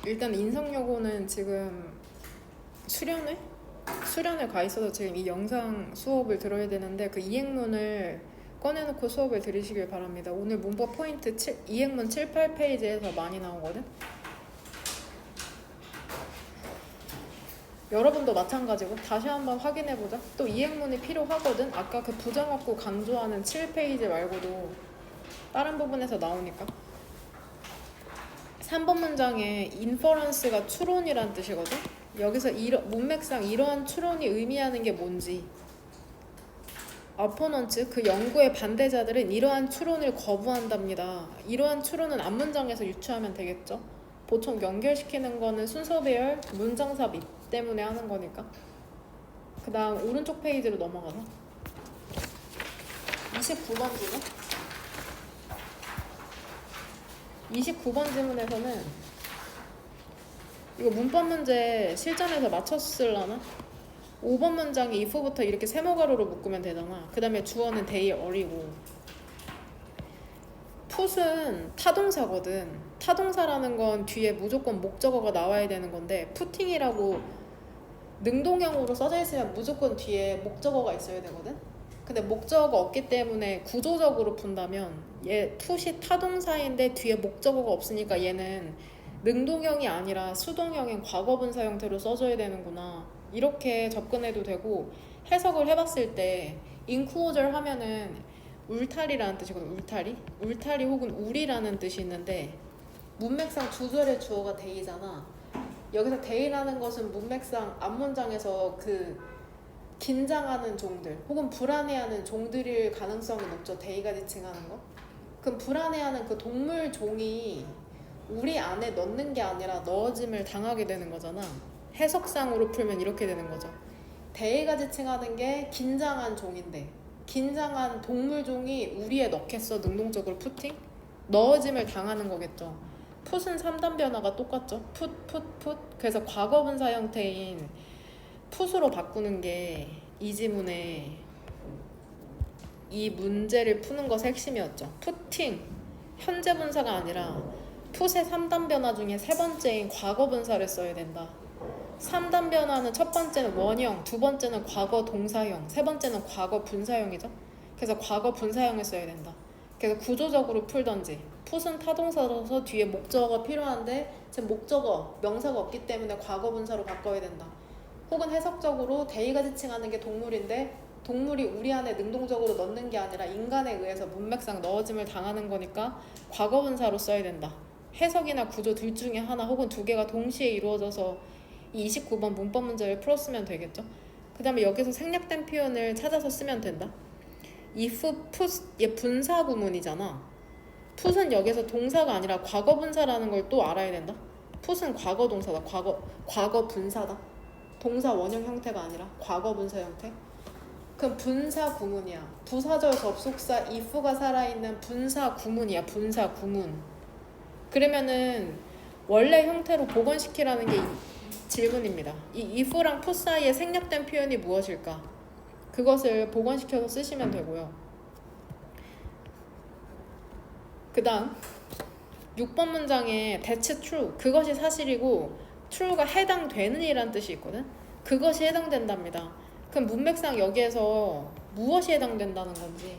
일단 인성여고는 지금 수련회 가 있어서 지금 이 영상 수업을 들어야 되는데 그 이행문을 꺼내놓고 수업을 들으시길 바랍니다. 오늘 문법 포인트 이행문 7, 8페이지에서 많이 나오거든. 여러분도 마찬가지고 다시 한번 확인해보자. 또 이행문이 필요하거든. 아까 그 부정확고 강조하는 7페이지 말고도 다른 부분에서 나오니까. 3번 문장에 inference가 추론이란 뜻이거든. 여기서 문맥상 이러한 추론이 의미하는 게 뭔지, opponents 그 연구의 반대자들은 이러한 추론을 거부한답니다. 이러한 추론은 앞문장에서 유추하면 되겠죠. 보통 연결시키는 거는 순서 배열, 문장 삽입 때문에 하는 거니까. 그 다음 오른쪽 페이지로 넘어가서 29번 지문. 29번 지문에서는 이거 문법 문제 실전에서 맞췄을라나? 5번 문장에 if부터 이렇게 세모가로로 묶으면 되잖아. 그 다음에 주어는 they, are이고, put은 타동사거든. 타동사라는 건 뒤에 무조건 목적어가 나와야 되는 건데 putting이라고 능동형으로 써져 있으면 무조건 뒤에 목적어가 있어야 되거든. 근데 목적어가 없기 때문에 구조적으로 푼다면 얘 put이 타동사인데 뒤에 목적어가 없으니까 얘는 능동형이 아니라 수동형인 과거분사 형태로 써줘야 되는구나, 이렇게 접근해도 되고, 해석을 해봤을 때 includer 하면은 울타리라는 뜻이거든. 울타리 혹은 우리라는 뜻이 있는데 문맥상 주절의 주어가 they잖아. 여기서 they라는 것은 문맥상 앞문장에서 그 긴장하는 종들 혹은 불안해하는 종들일 가능성이 높죠. they가 지칭하는 거. 그럼 불안해하는 그 동물 종이 우리 안에 넣는 게 아니라 넣어짐을 당하게 되는 거잖아. 해석상으로 풀면 이렇게 되는 거죠. they가 지칭하는 게 긴장한 종인데 긴장한 동물 종이 우리에 넣겠어. 능동적으로 푸팅? 넣어짐을 당하는 거겠죠. put은 3단 변화가 똑같죠. put. 그래서 과거분사 형태인 put으로 바꾸는 게 이 지문에 이 문제를 푸는 것의 핵심이었죠. putting, 현재 분사가 아니라 put의 3단 변화 중에 세 번째인 과거 분사를 써야 된다. 3단 변화는 첫 번째는 원형, 두 번째는 과거 동사형, 세 번째는 과거 분사형이죠. 그래서 과거 분사형을 써야 된다. 그래서 구조적으로 풀던지 put은 타동사라서 뒤에 목적어가 필요한데 지금 목적어, 명사가 없기 때문에 과거 분사로 바꿔야 된다. 혹은 해석적으로 they가 지칭하는 게 동물인데 동물이 우리 안에 능동적으로 넣는 게 아니라 인간에 의해서 문맥상 넣어짐을 당하는 거니까 과거분사로 써야 된다. 해석이나 구조 둘 중에 하나 혹은 두 개가 동시에 이루어져서 이 29번 문법 문제를 풀었으면 되겠죠. 그 다음에 여기서 생략된 표현을 찾아서 쓰면 된다. if, put, 얘 분사 구문이잖아. put은 여기서 동사가 아니라 과거분사라는 걸 또 알아야 된다. put은 과거 동사다. 과거 분사다. 동사 원형 형태가 아니라 과거 분사 형태. 그럼 분사 구문이야. 부사절 접속사 if가 살아있는 분사 구문이야. 분사 구문. 그러면은 원래 형태로 복원시키라는 게 질문입니다. 이 if랑 put 사이에 생략된 표현이 무엇일까? 그것을 복원시켜서 쓰시면 되고요. 그 다음 6번 문장에 that's true, 그것이 사실이고 true가 해당되는 이란 뜻이 있거든. 그것이 해당된답니다. 그럼 문맥상 여기에서 무엇이 해당된다는 건지,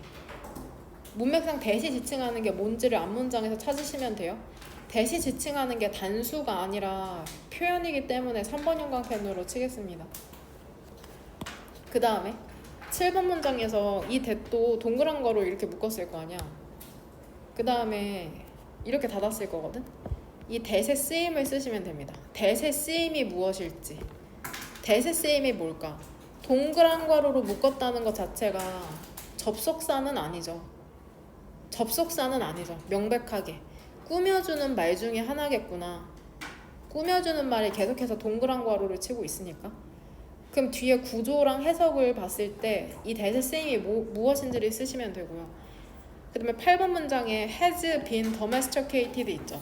문맥상 대시 지칭하는 게 뭔지를 앞문장에서 찾으시면 돼요. 대시 지칭하는 게 단수가 아니라 표현이기 때문에 3번 형광펜으로 치겠습니다. 그 다음에 7번 문장에서 이 that도 동그란 거로 이렇게 묶었을 거 아니야. 그 다음에 이렇게 닫았을 거거든. 이 that의 쓰임을 쓰시면 됩니다. that의 쓰임이 무엇일지. that의 쓰임이 뭘까? 동그란 괄호로 묶었다는 것 자체가 접속사는 아니죠. 명백하게 꾸며주는 말 중에 하나겠구나. 꾸며주는 말이 계속해서 동그란 괄호를 치고 있으니까. 그럼 뒤에 구조랑 해석을 봤을 때 이 that의 쓰임이 무엇인지를 쓰시면 되고요. 그 다음에 8번 문장에 has been domesticated 있죠.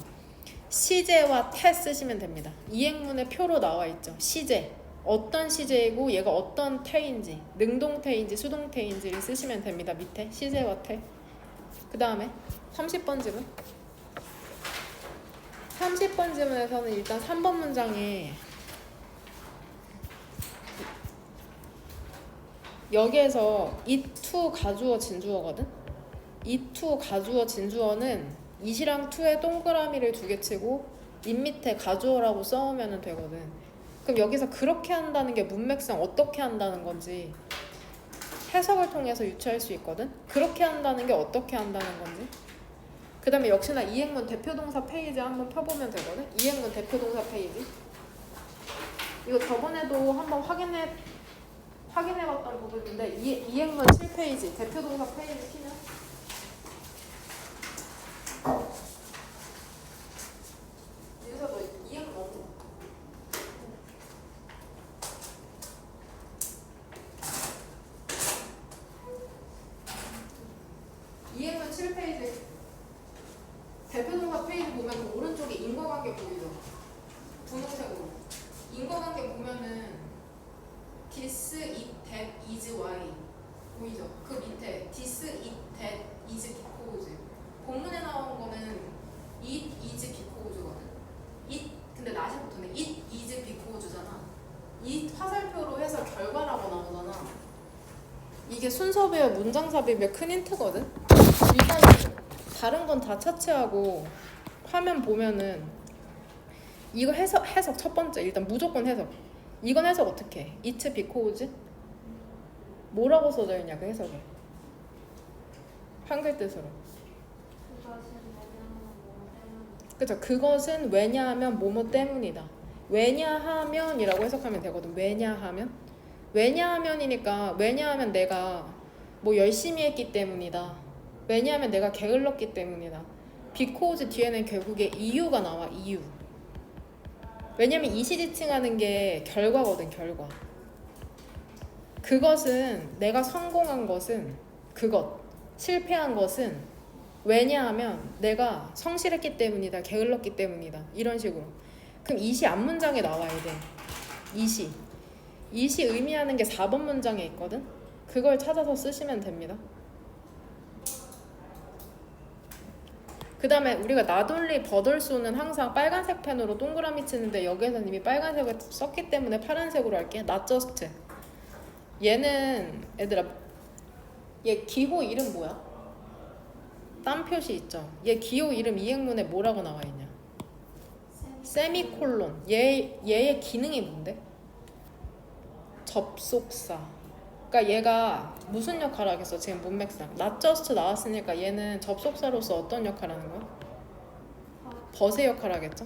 시제와 태 쓰시면 됩니다. 이행문의 표로 나와 있죠. 시제, 어떤 시제이고 얘가 어떤 태인지, 능동태인지 수동태인지를 쓰시면 됩니다. 밑에 시제와 태. 그 다음에 30번 질문. 30번 질문에서는 일단 3번 문장에 여기에서 it to 가주어 진주어거든? it to 가주어 진주어는 it이랑 to에 동그라미를 2개 치고 it 밑에 가주어라고 써오면 되거든. 그럼 여기서 그렇게 한다는 게 문맥상 어떻게 한다는 건지 해석을 통해서 유추할 수 있거든? 그렇게 한다는 게 어떻게 한다는 건지. 그 다음에 역시나 이행문 대표동사 페이지 한번 펴보면 되거든? 이행문 대표동사 페이지. 이거 저번에도 한번 확인해봤던 부분인데 이행문 7페이지 대표동사 페이지 키면 여기서 너 이행문 없어? 이행문 7페이지 대표동사 페이지 보면 그 오른쪽에 인과관계 보이죠? 분홍색으로 인과관계 보면은 this, it, that, is, why 보이죠? 그 밑에 this, it, that, is, because 본문에 나오는 거는 it, is, because거든. it 근데 나시 붙었네. it, is, because잖아. it 화살표로 해서 결과라고 나오잖아. 이게 순서배열 문장삽입의 큰 힌트거든. 일단 다른 건 다 차치하고 화면 보면은 이거 해석 첫 번째 일단 무조건 해석. 이건 해석 어떻게 해? it because 뭐라고 써져 있냐 그 해석에 한글 뜻으로. 그쵸. 그것은 왜냐하면 뭐뭐 때문이다. 왜냐하면이라고 해석하면 되거든. 왜냐하면이니까 왜냐하면 내가 뭐 열심히 했기 때문이다. 왜냐하면 내가 게을렀기 때문이다. because 뒤에는 결국에 이유가 나와. 이유. 왜냐면 이시지칭하는 게 결과거든. 결과. 그것은 내가 성공한 것은 그것 실패한 것은 왜냐하면 내가 성실했기 때문이다. 게을렀기 때문이다. 이런 식으로. 그럼 이시 앞문장에 나와야 돼. 이시 의미하는 게 4번 문장에 있거든. 그걸 찾아서 쓰시면 됩니다. 그 다음에 우리가 나돌리 버덜소는 항상 빨간색 펜으로 동그라미 치는데 여기에서는 이미 빨간색을 썼기 때문에 파란색으로 할게. not just. 얘는 얘들아 얘 기호 이름 뭐야? 딴 표시 있죠? 얘 기호 이름 이행문에 뭐라고 나와 있냐? 세미콜론. 얘의 기능이 뭔데? 접속사. 그러니까 얘가 무슨 역할을 하겠어? 지금 문맥상 not just 나왔으니까 얘는 접속사로서 어떤 역할을 하는 거야? 벗의 역할을 하겠죠?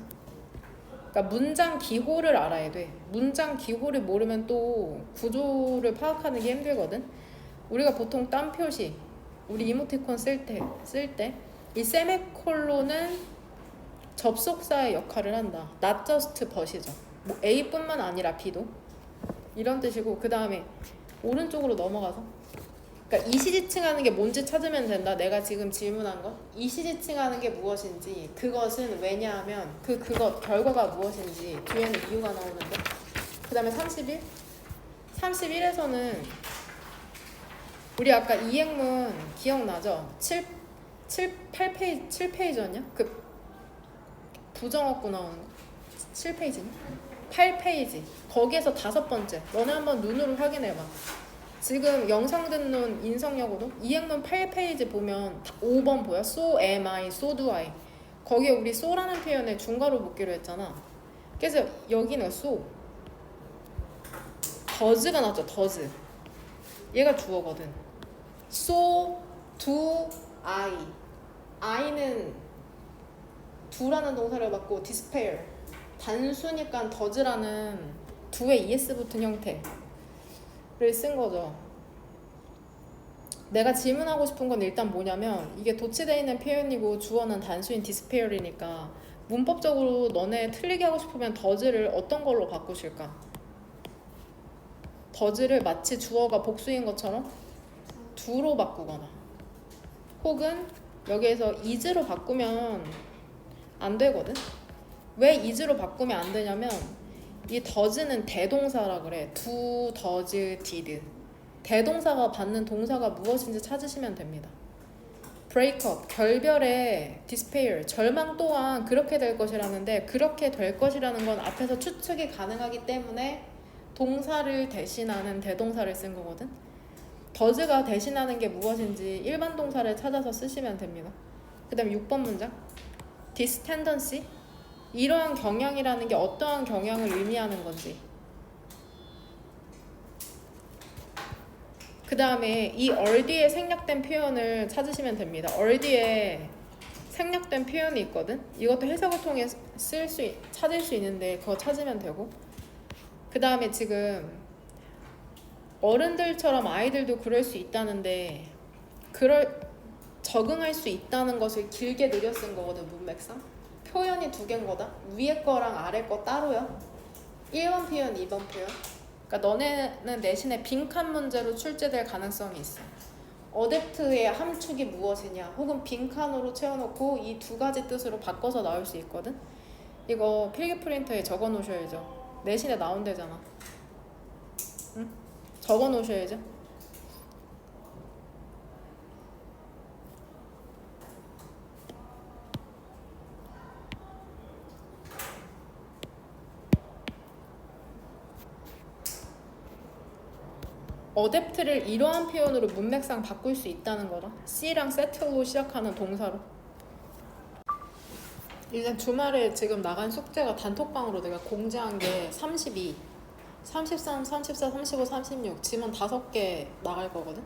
그러니까 문장 기호를 알아야 돼. 문장 기호를 모르면 또 구조를 파악하는 게 힘들거든. 우리가 보통 딴 표시 우리 이모티콘 쓸 때 이 세미콜론은 접속사의 역할을 한다. not just but이죠. 뭐 A뿐만 아니라 B도 이런 뜻이고, 그 다음에 오른쪽으로 넘어가서 그러니까 이시지칭하는 게 뭔지 찾으면 된다. 내가 지금 질문한 거 이시지칭하는 게 무엇인지 그것은 왜냐하면 그것 결과가 무엇인지 뒤에는 이유가 나오는데, 그 다음에 31에서는 우리 아까 이행문 기억나죠? 7페이지였냐? 그 부정어구 나오는 거 7페이지니? 8페이지 거기에서 5번째 너네 한번 눈으로 확인해봐. 지금 영상 듣는 인성여고도 이행문 8페이지 보면 5번 보여? So am I, so do I. 거기에 우리 so라는 표현에 중괄호 묶기로 했잖아. 그래서 여기는 so does가 나왔죠. does 얘가 주어거든. So do I는 do라는 동사를 받고 despair 단수니까 does라는 do에 es 붙은 형태를 쓴 거죠. 내가 질문하고 싶은 건 일단 뭐냐면 이게 도치되어 있는 표현이고 주어는 단수인 despair이니까 문법적으로 너네 틀리게 하고 싶으면 does를 어떤 걸로 바꾸실까? does를 마치 주어가 복수인 것처럼 do로 바꾸거나 혹은 여기에서 is로 바꾸면 안 되거든. 왜 is로 바꾸면 안 되냐면 이 does는 대동사라 그래. do, does, did. 대동사가 받는 동사가 무엇인지 찾으시면 됩니다. breakup, 결별의 despair, 절망 또한 그렇게 될 것이라는데 그렇게 될 것이라는 건 앞에서 추측이 가능하기 때문에 동사를 대신하는 대동사를 쓴 거거든. does가 대신하는 게 무엇인지 일반 동사를 찾아서 쓰시면 됩니다. 그 다음에 6번 문장 this tendency, 이러한 경향이라는 게 어떠한 경향을 의미하는 건지. 그 다음에 이 already에 생략된 표현을 찾으시면 됩니다. already에 생략된 표현이 있거든. 이것도 해석을 통해 찾을 수 있는데 그거 찾으면 되고. 그 다음에 지금 어른들처럼 아이들도 그럴 수 있다는데 적응할 수 있다는 것을 길게 느려 쓴 거거든. 문맥상 표현이 두 개인 거다. 위에 거랑 아래 거 따로요. 1번 표현, 2번 표현. 그러니까 너네는 내신에 빈칸 문제로 출제될 가능성이 있어. 어댑트의 함축이 무엇이냐 혹은 빈칸으로 채워놓고 이 두 가지 뜻으로 바꿔서 나올 수 있거든. 이거 필기 프린터에 적어 놓으셔야죠. 내신에 나온대잖아. 응? 적어 놓으셔야죠. 어댑트를 이러한 표현으로 문맥상 바꿀 수 있다는 거다. C랑 세틀로 시작하는 동사로. 일단 주말에 지금 나간 숙제가 단톡방으로 내가 공지한 게 32, 33, 34, 35, 36 지문 5개 나갈 거거든.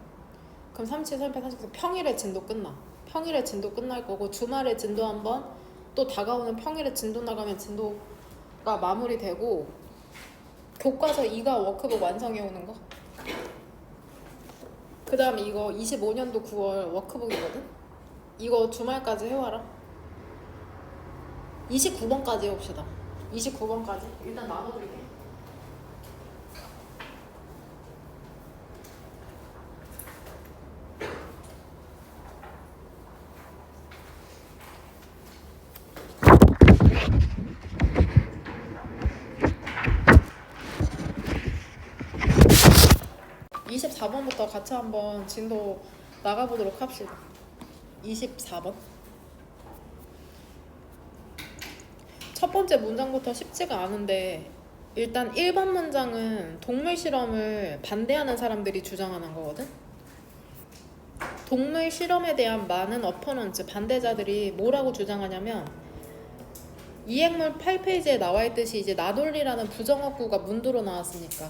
그럼 37, 38, 39 평일에 진도 끝나. 평일에 진도 끝날 거고 주말에 진도 한번 또 다가오는 평일에 진도 나가면 진도가 마무리되고 교과서 2가 워크북 완성해 오는 거. 그 다음에 이거 25년도 9월 워크북이거든? 이거 주말까지 해와라. 29번까지 해봅시다. 29번까지 일단 나눠드릴게. (24번부터) 같이 한번 진도 나가보도록 합시다. 24번 첫 번째 문장부터 쉽지가 않은데 일단 1번 문장은 동물 실험을 반대하는 사람들이 주장하는 거거든. 동물 실험에 대한 많은 어퍼넌트, 반대자들이 뭐라고 주장하냐면 이행물 8페이지에 나와 있듯이 이제 나돌리라는 부정어구가 문두로 나왔으니까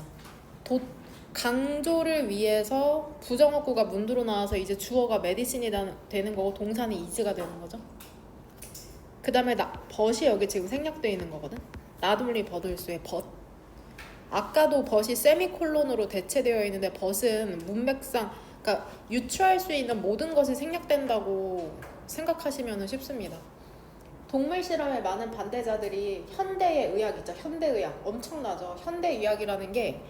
강조를 위해서 부정어구가 문두로 나와서 이제 주어가 메디신이 되는 거고 동사는 is가 되는 거죠. 그 다음에 벗이 여기 지금 생략되어 있는 거거든. 나돌리 버들수의 벗. 아까도 벗이 세미콜론으로 대체되어 있는데 벗은 문맥상 그러니까 유추할 수 있는 모든 것이 생략된다고 생각하시면 쉽습니다. 동물 실험의 많은 반대자들이 현대의 의학 있죠. 현대의학 엄청나죠. 현대의학이라는 게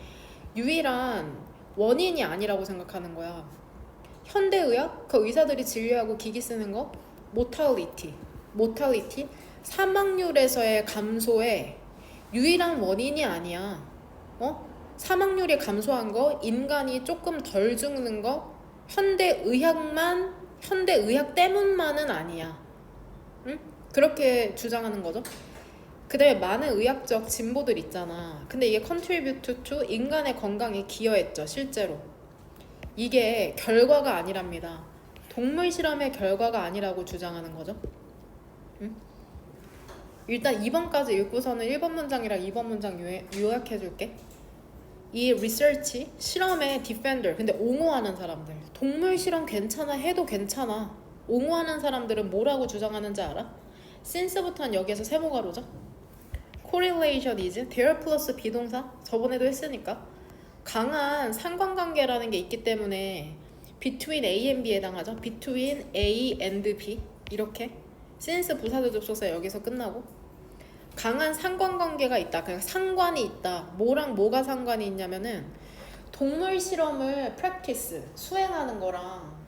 유일한 원인이 아니라고 생각하는 거야. 현대의학? 그 의사들이 진료하고 기기 쓰는 거? 모탈리티 사망률에서의 감소의 유일한 원인이 아니야. 사망률이 감소한 거, 인간이 조금 덜 죽는 거, 현대의학 때문만은 아니야. 응? 그렇게 주장하는 거죠. 그 다음에 많은 의학적 진보들 있잖아. 근데 이게 contribute to 인간의 건강에 기여했죠. 실제로 이게 결과가 아니랍니다. 동물 실험의 결과가 아니라고 주장하는 거죠. 응? 일단 2번까지 읽고서는 1번 문장이랑 2번 문장 요약해줄게. 이 research, 실험의 defender, 근데 옹호하는 사람들, 동물 실험 괜찮아 해도 괜찮아 옹호하는 사람들은 뭐라고 주장하는지 알아? since부터는 여기에서 세모가로죠. correlation is there 플러스 비동사, 저번에도 했으니까 강한 상관관계라는 게 있기 때문에 between A and B에 해당하죠. between A and B 이렇게 since 부사절 접속사 여기서 끝나고 강한 상관관계가 있다. 그냥 상관이 있다. 뭐랑 뭐가 상관이 있냐면은 동물 실험을 practice, 수행하는 거랑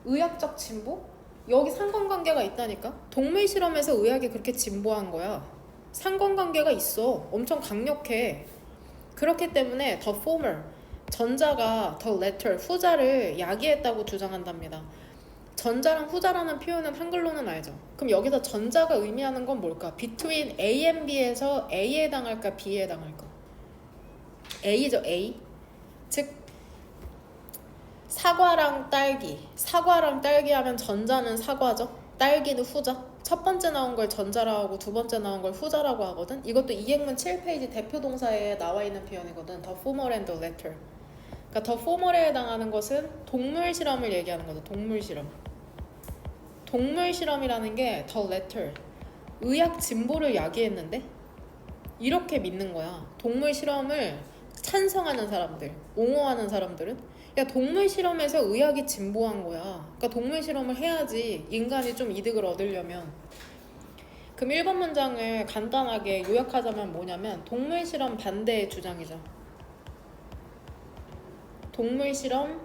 의학적 진보? 여기 상관관계가 있다니까? 동물 실험에서 의학이 그렇게 진보한 거야. 상관관계가 있어. 엄청 강력해. 그렇기 때문에 the former, 전자가 the latter, 후자를 야기했다고 주장한답니다. 전자랑 후자라는 표현은 한글로는 알죠. 그럼 여기서 전자가 의미하는 건 뭘까? between A and B에서 A에 해당할까 B에 해당할까? A죠. A. 즉 사과랑 딸기 하면 전자는 사과죠. 딸기는 후자. 첫 번째 나온 걸 전자라고 하고 두 번째 나온 걸 후자라고 하거든. 이것도 이행문 7페이지 대표 동사에 나와 있는 표현이거든. The former and the latter. 그러니까 더 포멀에 해당하는 것은 동물 실험을 얘기하는 거죠. 동물 실험. 동물 실험이라는 게 the latter. 의학 진보를 야기했는데 이렇게 믿는 거야. 동물 실험을 찬성하는 사람들, 옹호하는 사람들은 야 동물 실험에서 의학이 진보한 거야. 그러니까 동물 실험을 해야지 인간이 좀 이득을 얻으려면. 그럼 1번 문장을 간단하게 요약하자면 뭐냐면 동물 실험 반대의 주장이죠. 동물 실험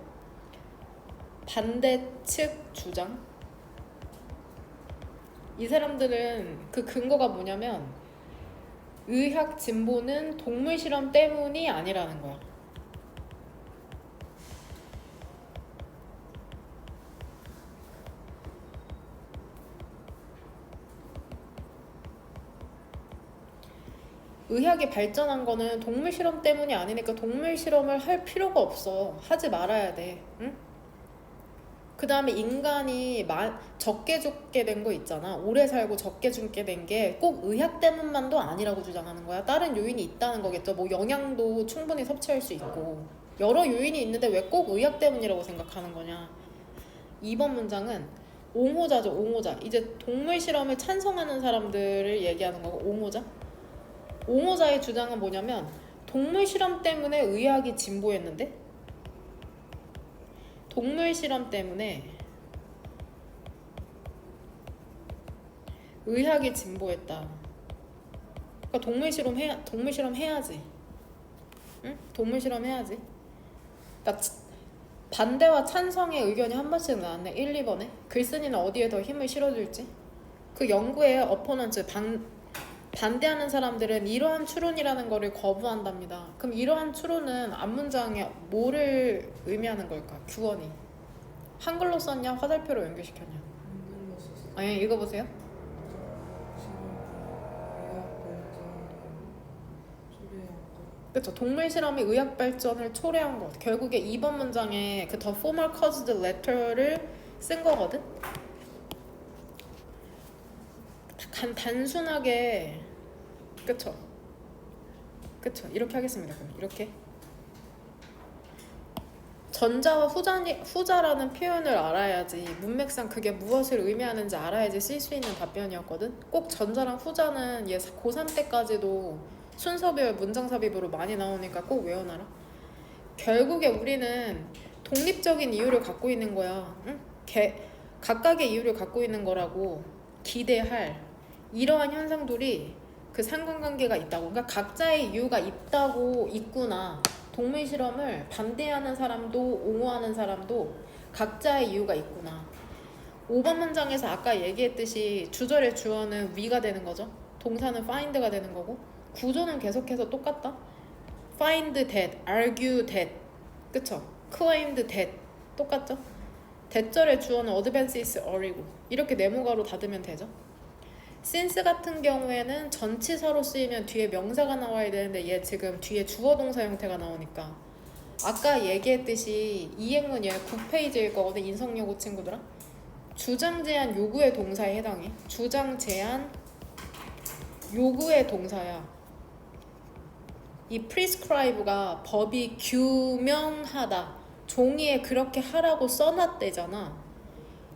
반대 측 주장. 이 사람들은 그 근거가 뭐냐면 의학 진보는 동물 실험 때문이 아니라는 거야. 의학이 발전한 거는 동물 실험 때문이 아니니까 동물 실험을 할 필요가 없어. 하지 말아야 돼. 응? 그 다음에 인간이 적게 죽게 된 거 있잖아. 오래 살고 적게 죽게 된 게 꼭 의학 때문만도 아니라고 주장하는 거야. 다른 요인이 있다는 거겠죠. 뭐 영양도 충분히 섭취할 수 있고 여러 요인이 있는데 왜 꼭 의학 때문이라고 생각하는 거냐. 2번 문장은 옹호자죠. 옹호자. 이제 동물 실험을 찬성하는 사람들을 얘기하는 거고 옹호자. 옹호자의 주장은 뭐냐면 동물 실험 때문에 의학이 진보했는데 동물 실험 때문에 의학이 진보했다. 그러니까 동물 실험 해야지. 응? 동물 실험 해야지. 그러니까 반대와 찬성의 의견이 한 번씩 나왔네. 1, 2번에. 글쓴이는 어디에 더 힘을 실어줄지. 그 연구의 어포넌트 반대하는 사람들은 이러한 추론이라는 거를 거부한답니다. 그럼 이러한 추론은 앞문장에 뭐를 의미하는 걸까? 규원이 한글로 썼냐 화살표로 연결시켰냐? 한글로 썼어. 아니 읽어보세요. 그렇죠. 동물 실험이 의학 발전을 초래한 것. 결국에 2번 문장에 그 the former caused letter를 쓴 거거든. 단순하게 그쵸 이렇게 하겠습니다. 그럼 이렇게 전자와 후자라는 표현을 알아야지 문맥상 그게 무엇을 의미하는지 알아야지 쓸 수 있는 답변이었거든. 꼭 전자랑 후자는 얘 고3 때까지도 순서별 문장 삽입으로 많이 나오니까 꼭 외워놔라. 결국에 우리는 독립적인 이유를 갖고 있는 거야. 응? 각각의 이유를 갖고 있는 거라고 기대할 이러한 현상들이 그 상관관계가 있다고. 그러니까 각자의 이유가 있구나. 동물 실험을 반대하는 사람도 옹호하는 사람도 각자의 이유가 있구나. 5번 문장에서 아까 얘기했듯이 주절의 주어는 we가 되는 거죠. 동사는 find가 되는 거고 구조는 계속해서 똑같다. find that, argue that, 그쵸? claimed that 똑같죠? 대절의 주어는 advances are이고 이렇게 네모가로 닫으면 되죠. since 같은 경우에는 전치사로 쓰이면 뒤에 명사가 나와야 되는데 얘 지금 뒤에 주어 동사 형태가 나오니까 아까 얘기했듯이 이행문 얘 9페이지일 거거든. 인성여고 친구들아. 주장 제한 요구의 동사에 해당해. 주장 제한 요구의 동사야. 이 prescribe가 법이 규명하다. 종이에 그렇게 하라고 써놨대잖아.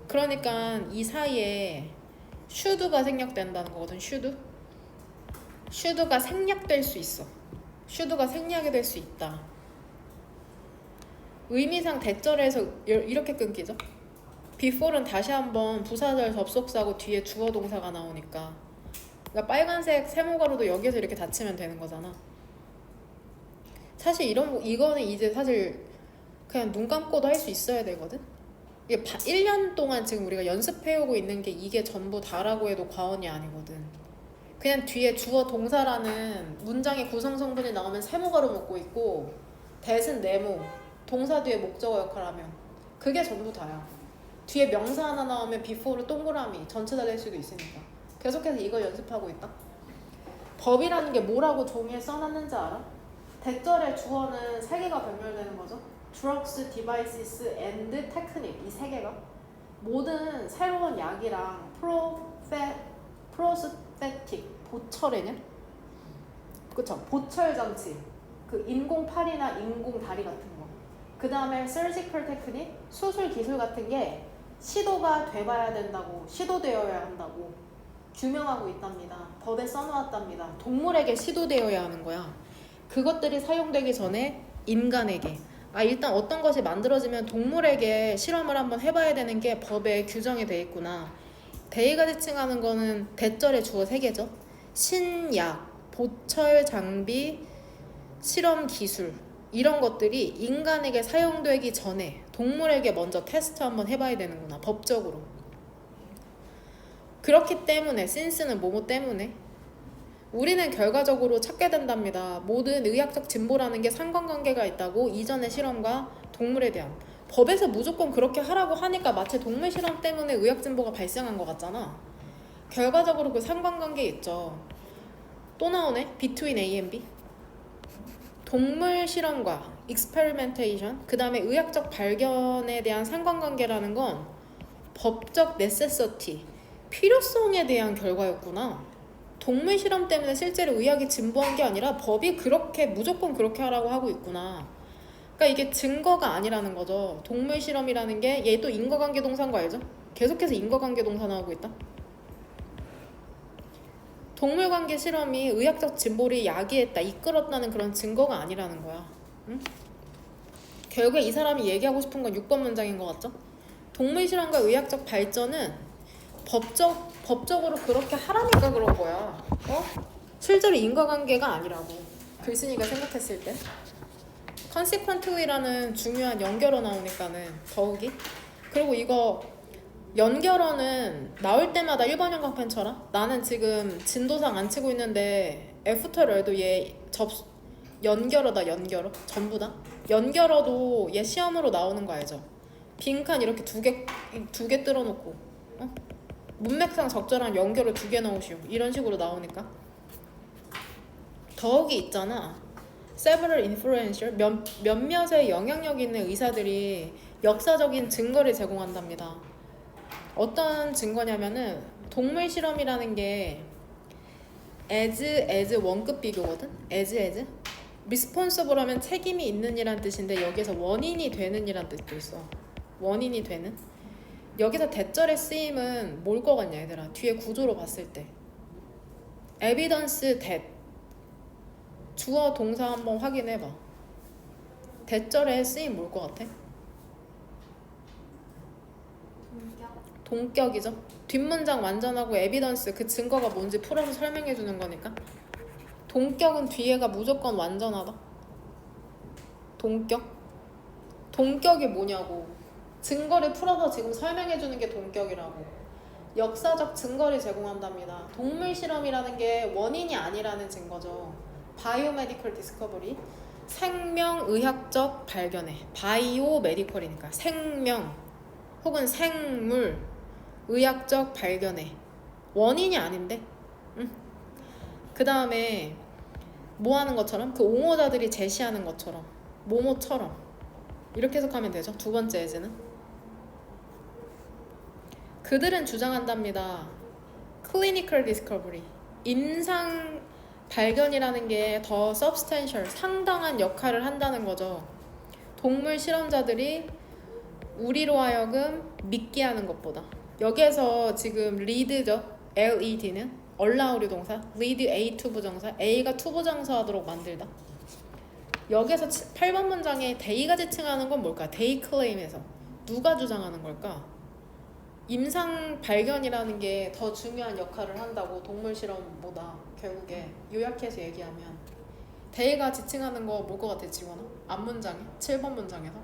그러니까 이 사이에 should가 생략된다는 거거든. should가 생략될 수 있어. should가 생략이 될 수 있다. 의미상 대절에서 이렇게 끊기죠. before는 다시 한번 부사절 접속사고 뒤에 주어 동사가 나오니까 그러니까 빨간색 세모가로도 여기서 이렇게 닫히면 되는 거잖아. 사실 이거는 이제 사실 그냥 눈 감고도 할 수 있어야 되거든. 이게 1년 동안 지금 우리가 연습해오고 있는 게 이게 전부 다라고 해도 과언이 아니거든. 그냥 뒤에 주어 동사라는 문장의 구성 성분이 나오면 세모가로 묶고 있고 that은 네모, 동사 뒤에 목적어 역할을 하면 그게 전부 다야. 뒤에 명사 하나 나오면 before로 동그라미 전체 다 될 수도 있으니까. 계속해서 이걸 연습하고 있다. 법이라는 게 뭐라고 종이에 써놨는지 알아? 대절의 주어는 3개가 변별되는 거죠. drugs, devices, and technique 이 3개가 모든 새로운 약이랑 prosthetic 보철이냐? 그쵸? 보철 장치 그 인공 팔이나 인공 다리 같은 거. 그 다음에 surgical technique 수술 기술 같은 게 시도가 돼봐야 된다고 시도되어야 한다고 규명하고 있답니다. 법에 써놓았답니다. 동물에게 시도되어야 하는 거야. 그것들이 사용되기 전에 인간에게 일단 어떤 것이 만들어지면 동물에게 실험을 한번 해봐야 되는 게 법에 규정이 돼 있구나. 대의가 지칭하는 거는 대절의 주어 3개죠. 신약, 보철 장비, 실험 기술 이런 것들이 인간에게 사용되기 전에 동물에게 먼저 테스트 한번 해봐야 되는구나. 법적으로. 그렇기 때문에 since는 뭐뭐 때문에 우리는 결과적으로 찾게 된답니다. 모든 의학적 진보라는 게 상관관계가 있다고 이전의 실험과 동물에 대한 법에서 무조건 그렇게 하라고 하니까 마치 동물 실험 때문에 의학 진보가 발생한 것 같잖아. 결과적으로 그 상관관계 있죠. 또 나오네. between A and B. 동물 실험과 experimentation 그 다음에 의학적 발견에 대한 상관관계라는 건 법적 necessity 필요성에 대한 결과였구나. 동물 실험 때문에 실제로 의학이 진보한 게 아니라 법이 그렇게 무조건 그렇게 하라고 하고 있구나. 그러니까 이게 증거가 아니라는 거죠. 동물 실험이라는 게 얘 또 인과관계 동사인 거 알죠? 계속해서 인과관계 동사 나오고 있다. 동물관계 실험이 의학적 진보를 야기했다, 이끌었다는 그런 증거가 아니라는 거야. 응? 결국에 이 사람이 얘기하고 싶은 건 6번 문장인 것 같죠? 동물 실험과 의학적 발전은 법적으로 그렇게 하라니까 그런 거야. 실제로 인과관계가 아니라고. 글쓴이가 생각했을 때. consequently라는 중요한 연결어 나오니까는 더욱이. 그리고 이거 연결어는 나올 때마다 1번 형광펜 쳐라. 나는 지금 진도상 안 치고 있는데 애프터럴도 얘 연결어다. 연결어 전부 다 연결어도 얘 시험으로 나오는 거 알죠? 빈칸 이렇게 두 개 뚫어놓고 문맥상 적절한 연결을 2개 넣으시오 이런 식으로 나오니까. 더욱이 있잖아. several influential 몇몇의 영향력 있는 의사들이 역사적인 증거를 제공한답니다. 어떤 증거냐면은 동물 실험이라는 게 as 원급 비교거든. as responsible 하면 책임이 있는 이란 뜻인데 여기서 원인이 되는 이란 뜻도 있어. 원인이 되는. 여기서 대절의 쓰임은 뭘 것 같냐 얘들아. 뒤에 구조로 봤을 때 evidence that 주어 동사 한번 확인해봐. 대절의 쓰임 뭘 것 같아? 동격이죠. 뒷문장 완전하고 에비던스 그 증거가 뭔지 풀어서 설명해 주는 거니까. 동격은 뒤에가 무조건 완전하다. 동격이 뭐냐고. 증거를 풀어서 지금 설명해 주는 게 동격이라고. 역사적 증거를 제공한답니다. 동물 실험이라는 게 원인이 아니라는 증거죠. 바이오메디컬 디스커버리 생명의학적 발견에 바이오메디컬이니까 생명 혹은 생물 의학적 발견에 원인이 아닌데 그 다음에 뭐 하는 것처럼 그 옹호자들이 제시하는 것처럼 뭐뭐처럼 이렇게 해석하면 되죠. 두 번째 예제는 그들은 주장한답니다. clinical discovery 임상 발견이라는 게 더 substantial 상당한 역할을 한다는 거죠. 동물 실험자들이 우리로 하여금 믿게 하는 것보다. 여기에서 지금 lead죠. LED는 allow류 동사, lead A 투부정사, A가 투부정사 하도록 만들다. 여기에서 8번 문장에 they가 지칭하는 건 뭘까? they claim에서 누가 주장하는 걸까? 임상 발견이라는 게 더 중요한 역할을 한다고 동물 실험보다. 결국에 요약해서 얘기하면 they가 지칭하는 거 뭘 것 같아 지원아? 앞문장에 7번 문장에서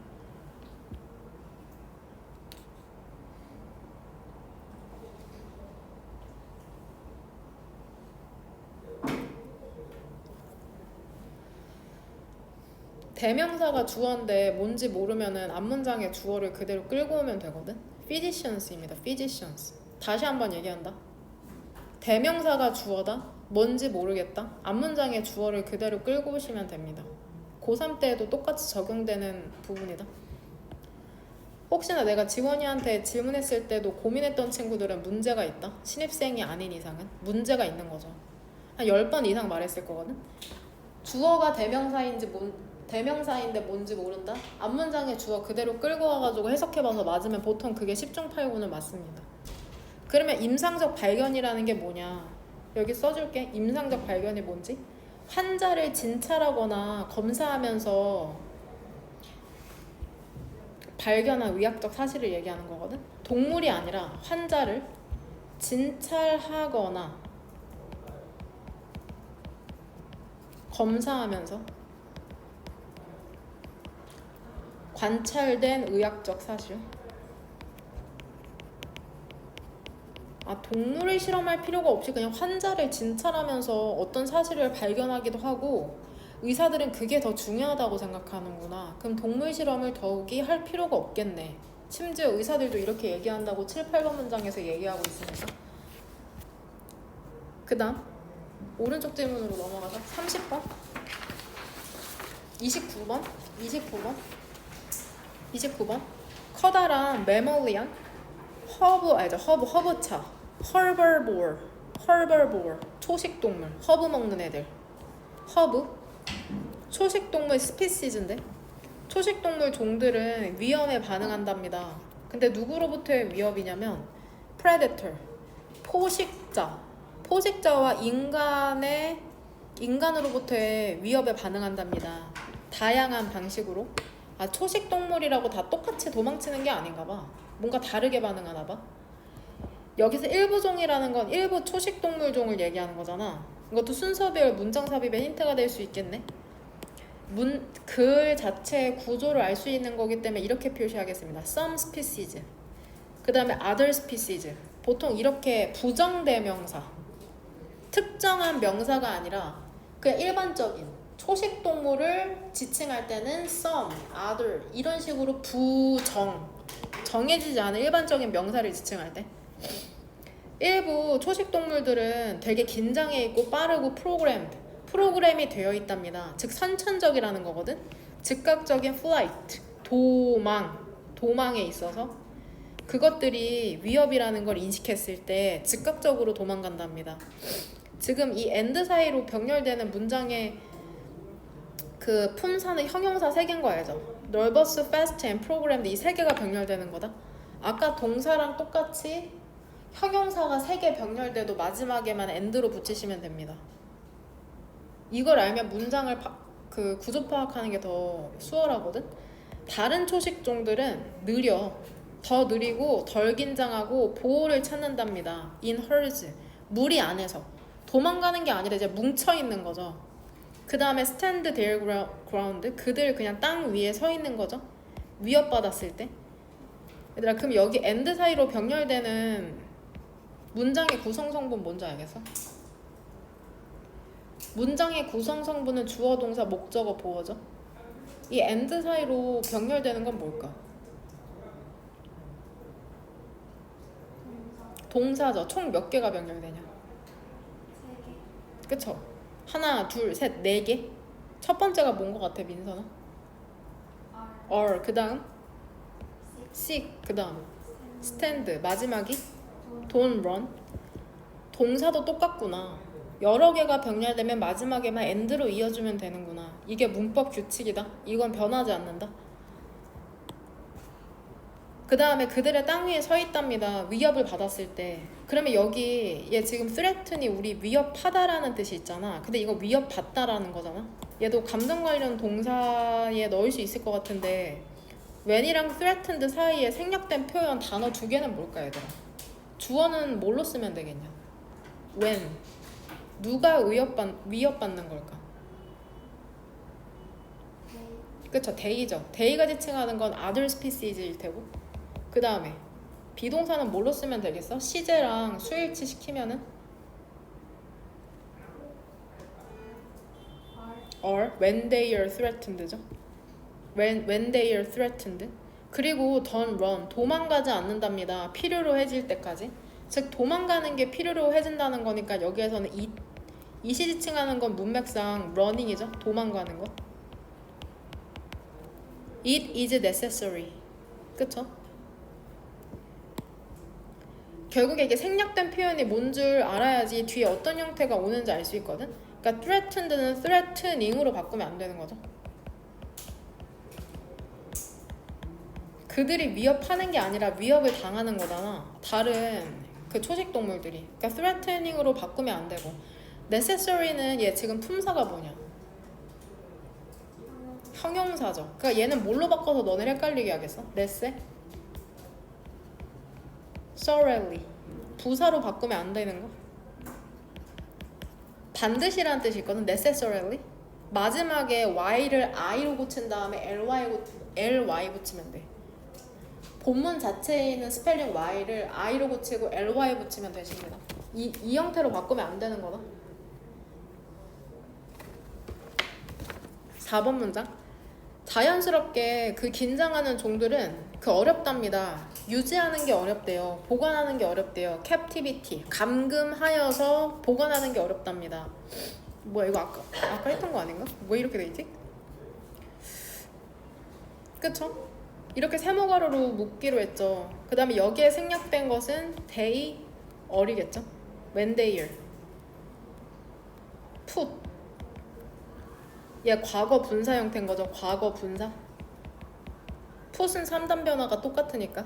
대명사가 주어인데 뭔지 모르면은 앞문장에 주어를 그대로 끌고 오면 되거든. physicians입니다. physicians. 다시 한번 얘기한다. 대명사가 주어다. 뭔지 모르겠다. 앞문장의 주어를 그대로 끌고 오시면 됩니다. 고3 때에도 똑같이 적용되는 부분이다. 혹시나 내가 지원이한테 질문했을 때도 고민했던 친구들은 문제가 있다. 신입생이 아닌 이상은 문제가 있는 거죠. 한 10번 이상 말했을 거거든. 주어가 대명사인데 뭔지 모른다. 앞문장의 주어 그대로 끌고 와가지고 해석해봐서 맞으면 보통 그게 10중 8구는 맞습니다. 그러면 임상적 발견이라는 게 뭐냐? 여기 써줄게. 임상적 발견이 뭔지? 환자를 진찰하거나 검사하면서 발견한 의학적 사실을 얘기하는 거거든. 동물이 아니라 환자를 진찰하거나 검사하면서 관찰된 의학적 사실. 동물을 실험할 필요가 없이 그냥 환자를 진찰하면서 어떤 사실을 발견하기도 하고, 의사들은 그게 더 중요하다고 생각하는구나. 그럼 동물 실험을 더욱이 할 필요가 없겠네. 심지어 의사들도 이렇게 얘기한다고 7, 8번 문장에서 얘기하고 있으니까. 그 다음 오른쪽 질문으로 넘어가서 30번 29번 커다란 매멀리안 허브차 허버보어 초식동물 허브 먹는 애들 초식동물 스피시즈인데 초식동물 종들은 위험에 반응한답니다. 근데 누구로부터의 위협이냐면 predator 포식자와 인간으로부터의 위협에 반응한답니다. 다양한 방식으로. 초식동물이라고 다 똑같이 도망치는 게 아닌가 봐. 뭔가 다르게 반응하나 봐. 여기서 일부 종이라는 건 일부 초식동물 종을 얘기하는 거잖아. 이것도 순서별 문장 삽입에 힌트가 될 수 있겠네. 글 자체의 구조를 알 수 있는 거기 때문에 이렇게 표시하겠습니다. Some species. 그 다음에 other species. 보통 이렇게 부정대명사, 특정한 명사가 아니라 그냥 일반적인 초식동물을 지칭할 때는 some, other 이런 식으로 정해지지 않은 일반적인 명사를 지칭할 때, 일부 초식동물들은 되게 긴장해 있고 빠르고 프로그램이 되어 있답니다. 즉 선천적이라는 거거든. 즉각적인 flight, 도망에 있어서 그것들이 위협이라는 걸 인식했을 때 즉각적으로 도망간답니다. 지금 이 and 사이로 병렬되는 문장의 그 품사는 형용사 3개인 거 알죠? nervous, fast, and programmed 이 3개가 병렬되는 거다. 아까 동사랑 똑같이 형용사가 3개 병렬돼도 마지막에만 and로 붙이시면 됩니다. 이걸 알면 문장을 그 구조 파악하는 게 더 수월하거든. 다른 초식종들은 더 느리고 덜 긴장하고 보호를 찾는답니다. in herds, 무리 안에서 도망가는 게 아니라 이제 뭉쳐 있는 거죠. 그 다음에 stand their ground, 그들 그냥 땅 위에 서 있는 거죠. 위협받았을 때. 얘들아, 그럼 여기 and 사이로 병렬되는 문장의 구성 성분 뭔지 알겠어? 문장의 구성 성분은 주어, 동사, 목적어, 보어죠. 이 and 사이로 병렬되는 건 뭘까? 동사죠. 총 몇 개가 병렬되냐? 3개. 그쵸? 하나, 둘, 셋, 4개? 첫 번째가 뭔 거 같아, 민선아? or, 그 다음? seek, 그 다음? stand, 마지막이? don't run. 동사도 똑같구나. 여러 개가 병렬되면 마지막에만 and로 이어주면 되는구나. 이게 문법 규칙이다. 이건 변하지 않는다. 그 다음에 그들의 땅 위에 서 있답니다. 위협을 받았을 때. 그러면 여기 얘 지금 threaten이 우리 위협하다라는 뜻이 있잖아. 근데 이거 위협받다라는 거잖아. 얘도 감정 관련 동사에 넣을 수 있을 것 같은데 when이랑 threatened 사이에 생략된 표현 단어 2개는 뭘까 얘들아? 주어는 뭘로 쓰면 되겠냐? when. 누가 위협받는 걸까? 그쵸, they죠. they가 지칭하는 건 other species일 테고. 그 다음에 비동사는 뭘로 쓰면 되겠어? 시제랑 수일치 시키면은 or when they are threatened죠. when they are threatened. 그리고 don't run, 도망가지 않는답니다. 필요로 해질 때까지. 즉 도망가는 게 필요로 해진다는 거니까 여기에서는 이시 지칭하는 건 문맥상 running이죠. 도망가는 거. It is necessary. 그쵸? 결국에 이게 생략된 표현이 뭔 줄 알아야지 뒤에 어떤 형태가 오는지 알 수 있거든. 그러니까 threatened는 threatening으로 바꾸면 안 되는 거죠. 그들이 위협하는 게 아니라 위협을 당하는 거잖아. 다른 그 초식 동물들이. 그러니까 threatening으로 바꾸면 안 되고. necessary는 얘 지금 품사가 뭐냐? 형용사죠. 그러니까 얘는 뭘로 바꿔서 너네 헷갈리게 하겠어? necessarily. 부사로 바꾸면 안 되는 거. 반드시라는 뜻이 있거든. necessarily. 마지막에 y를 i로 고친 다음에 ly 붙이면 돼. 본문 자체에 있는 스펠링 y를 i로 고치고 ly 붙이면 되십니다. 이 형태로 바꾸면 안 되는 거다. 4번 문장. 자연스럽게 그 긴장하는 종들은 그 어렵답니다. 유지하는 게 어렵대요. 보관하는 게 어렵대요. captivity. 감금하여서 보관하는 게 어렵답니다. 뭐야 이거 아까 했던 거 아닌가? 왜 이렇게 돼 있지? 그쵸? 이렇게 세모가로로 묶기로 했죠. 그 다음에 여기에 생략된 것은 they, 어리겠죠? when they are. put. 얘 과거 분사 형태인 거죠. 과거 분사. put은 3단 변화가 똑같으니까.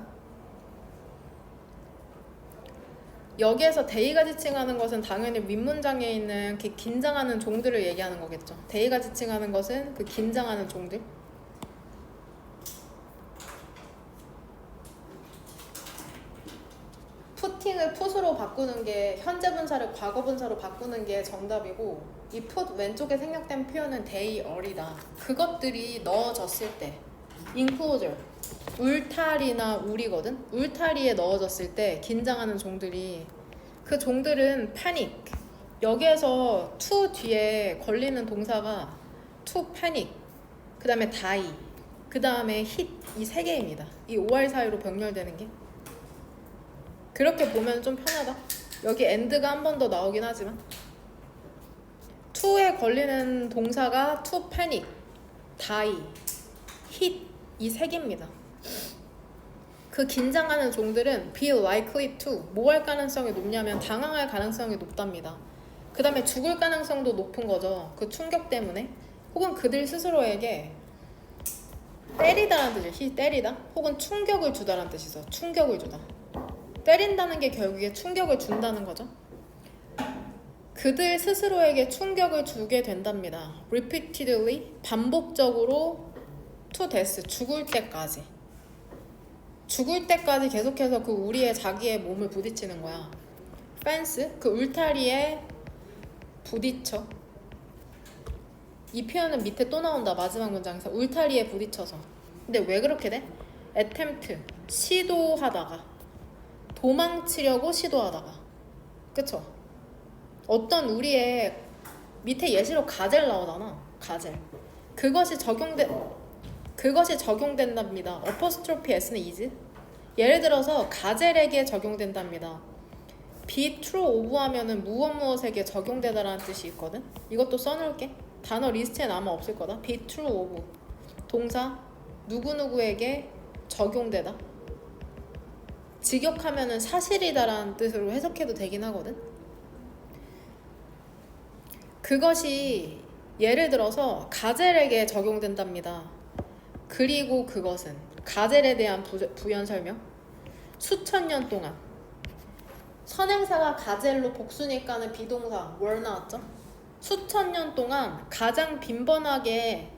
여기에서 they가 지칭하는 것은 당연히 윗문장에 있는 그 긴장하는 종들을 얘기하는 거겠죠. they가 지칭하는 것은 그 긴장하는 종들. 푸팅을 put으로 바꾸는 게 현재 분사를 과거 분사로 바꾸는 게 정답이고, 이 put 왼쪽에 생략된 표현은 they are이다. 그것들이 넣어졌을 때 enclosure, 울타리나 울이거든. 울타리에 넣어졌을 때 긴장하는 종들이, 그 종들은 panic. 여기에서 to 뒤에 걸리는 동사가 to panic, 그 다음에 die, 그 다음에 hit, 이 세 개입니다. 이 OR 사이로 병렬되는 게. 그렇게 보면 좀 편하다. 여기 end가 한 번 더 나오긴 하지만 to에 걸리는 동사가 to panic, die, hit, 이 세 개입니다. 그 긴장하는 종들은 be likely to, 뭐 할 가능성이 높냐면 당황할 가능성이 높답니다. 그 다음에 죽을 가능성도 높은 거죠. 그 충격 때문에. 혹은 그들 스스로에게 때리다라는 뜻이에요. 때리다. 혹은 충격을 주다라는 뜻이 있어. 충격을 주다. 때린다는 게 결국에 충격을 준다는 거죠. 그들 스스로에게 충격을 주게 된답니다. repeatedly, 반복적으로 to death, 죽을 때까지. 죽을 때까지 계속해서 그 우리의 자기의 몸을 부딪히는 거야. fence, 그 울타리에 부딪혀. 이 표현은 밑에 또 나온다. 마지막 문장에서 울타리에 부딪혀서. 근데 왜 그렇게 돼? attempt, 시도하다가, 도망치려고 시도하다가. 그쵸? 어떤 우리의 밑에 예시로 가젤 나오잖아. 가젤. 그것이 적용된답니다. apostrophe s는 is. 예를 들어서 가젤에게 적용된답니다. be true of 하면은 무엇에게 적용되다라는 뜻이 있거든. 이것도 써놓을게. 단어 리스트엔 아마 없을 거다. be true of, 동사 누구누구에게 적용되다. 직역하면은 사실이다라는 뜻으로 해석해도 되긴 하거든. 그것이 예를 들어서 가젤에게 적용된답니다. 그리고 그것은, 가젤에 대한 부연 설명. 수천 년 동안. 선행사가 가젤로 복수니까는 비동사 were 나왔죠. 수천 년 동안 가장 빈번하게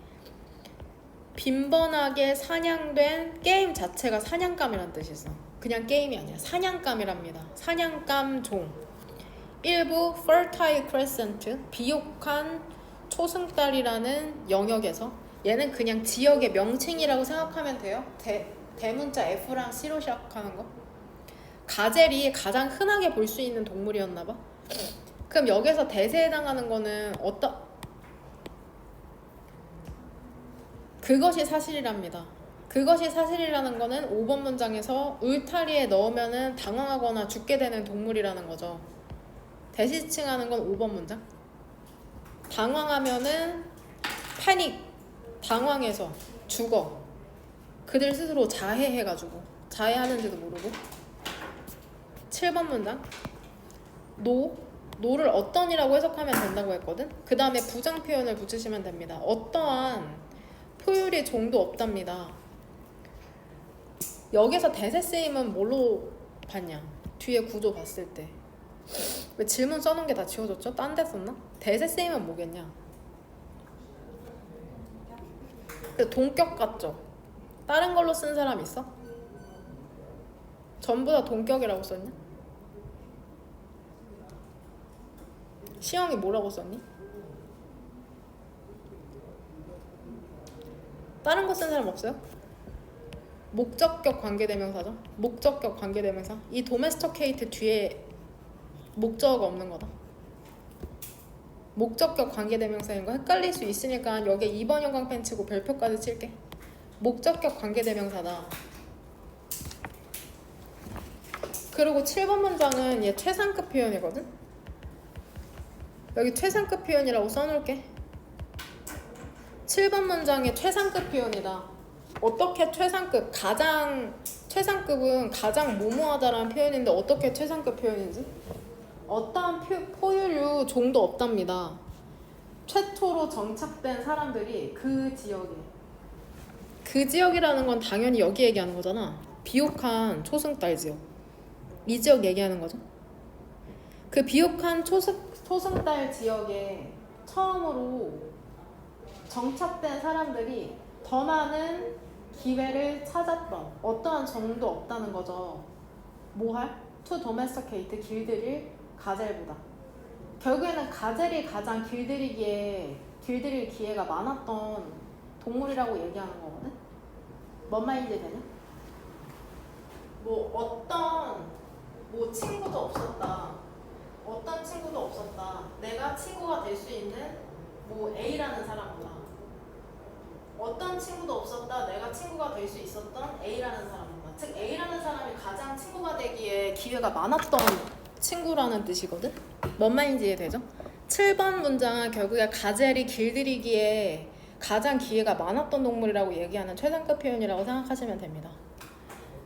사냥된 게임 자체가 사냥감이라는 뜻이 있어. 그냥 게임이 아니라 사냥감이랍니다. 사냥감 종. 일부 fertile crescent, 비옥한 초승달이라는 영역에서, 얘는 그냥 지역의 명칭이라고 생각하면 돼요. 대문자 F랑 C로 시작하는 거. 가젤이 가장 흔하게 볼 수 있는 동물이었나 봐. 그럼 여기서 대세에 해당하는 거는 그것이 사실이랍니다. 그것이 사실이라는 거는 5번 문장에서 울타리에 넣으면은 당황하거나 죽게 되는 동물이라는 거죠. 대시칭하는 건 5번 문장. 당황하면은 패닉, 당황해서 죽어. 그들 스스로 자해해가지고 자해하는지도 모르고. 7번 문장. 노를 어떤이라고 해석하면 된다고 했거든. 그 다음에 부정 표현을 붙이시면 됩니다. 어떠한 포유리 종도 없답니다. 여기서 대세 쓰임은 뭘로 봤냐? 뒤에 구조 봤을 때. 왜 질문 써놓은 게 다 지워졌죠? 딴 데 썼나? 대세 쓰임은 뭐겠냐? 동격 같죠? 다른 걸로 쓴 사람 있어? 전부 다 동격이라고 썼냐? 시영이 뭐라고 썼니? 다른 거 쓴 사람 없어요? 목적격 관계대명사죠. 목적격 관계대명사. 이 domesticate 뒤에 목적어가 없는 거다. 목적격 관계대명사인 거 헷갈릴 수 있으니까 여기에 2번 형광펜 치고 별표까지 칠게. 목적격 관계대명사다. 그리고 7번 문장은 얘 최상급 표현이거든. 여기 최상급 표현이라고 써놓을게. 7번 문장의 최상급 표현이다. 어떻게 최상급? 최상급은 가장 모모하다라는 표현인데 어떻게 최상급 표현인지? 어떠한 포유류 종도 없답니다. 최초로 정착된 사람들이 그 지역에. 그 지역이라는 건 당연히 여기 얘기하는 거잖아. 비옥한 초승달 지역. 이 지역 얘기하는 거죠. 그 비옥한 초승달 지역에 처음으로 정착된 사람들이 더 많은 기회를 찾았던 어떠한 정도 없다는 거죠. 뭐 할? To domesticate, 길들일 가젤보다. 결국에는 가젤이 가장 길들일 기회가 많았던 동물이라고 얘기하는 거거든. 뭔 말인지 되냐? 뭐 친구도 없었다. 어떤 친구도 없었다. 내가 친구가 될 수 있는 뭐 A라는 사람보다. 어떤 친구도 없었다. 내가 친구가 될 수 있었던 A라는 사람보다. 즉 A라는 사람이 가장 친구가 되기에 기회가 많았던 친구라는 뜻이거든. 뭔 말인지 이해되죠? 7번 문장은 결국에 가젤이 길들이기에 가장 기회가 많았던 동물이라고 얘기하는 최상급 표현이라고 생각하시면 됩니다.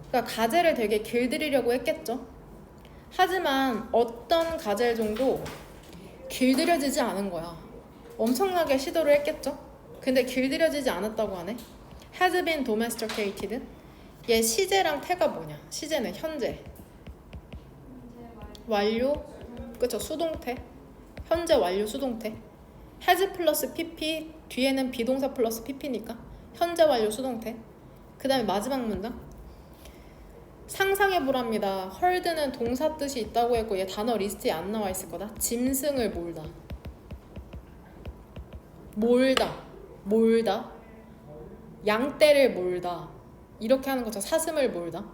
그러니까 가젤을 되게 길들이려고 했겠죠. 하지만 어떤 가젤 정도 길들여지지 않은 거야. 엄청나게 시도를 했겠죠. 근데 길들여지지 않았다고 하네. has been domesticated. 얘 시제랑 태가 뭐냐? 시제는 현재, 완료, 그쵸? 수동태. 현재 완료 수동태. has 플러스 pp, 뒤에는 비동사 플러스 pp니까 현재 완료 수동태. 그 다음에 마지막 문장. 상상해보랍니다. 헐드는 동사 뜻이 있다고 했고 얘 단어 리스트에 안 나와 있을 거다. 짐승을 몰다. 양떼를 몰다. 이렇게 하는 거죠. 사슴을 몰다.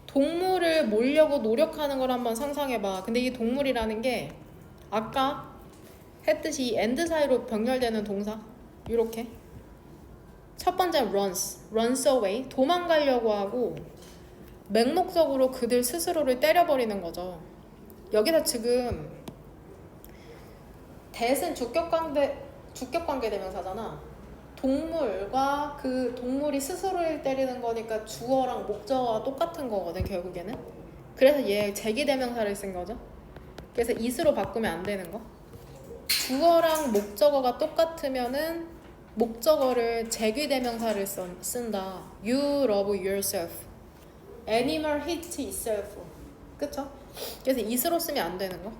동물을 몰려고 노력하는 걸 한번 상상해봐. 근데 이 동물이라는 게 아까 했듯이 이 and 사이로 병렬되는 동사. 이렇게 첫 번째 runs away, 도망가려고 하고 맹목적으로 그들 스스로를 때려버리는 거죠. 여기서 지금 대신 주격관계 대명사잖아. 동물과 그 동물이 스스로를 때리는 거니까 주어랑 목적어가 똑같은 거거든 결국에는. 그래서 얘 제기대명사를 쓴 거죠. 그래서 is로 바꾸면 안 되는 거. 주어랑 목적어가 똑같으면은 목적어를 제기대명사를 쓴다. You love yourself. Animal hates itself. 그쵸? 그래서 is로 쓰면 안 되는 거.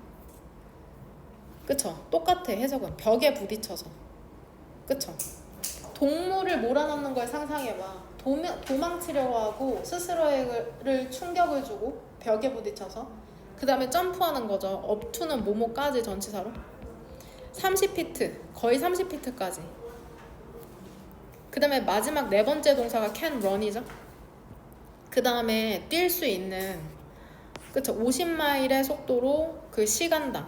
그쵸? 똑같아 해석은. 벽에 부딪혀서. 그쵸? 동물을 몰아넣는 걸 상상해봐. 도망치려고 하고 스스로를 충격을 주고 벽에 부딪혀서 그 다음에 점프하는 거죠. 업투는 뭐뭐까지 전치사로 30피트, 거의 30피트까지. 그 다음에 마지막 네 번째 동사가 can run이죠. 그 다음에 뛸 수 있는, 그쵸, 50마일의 속도로 그 시간당.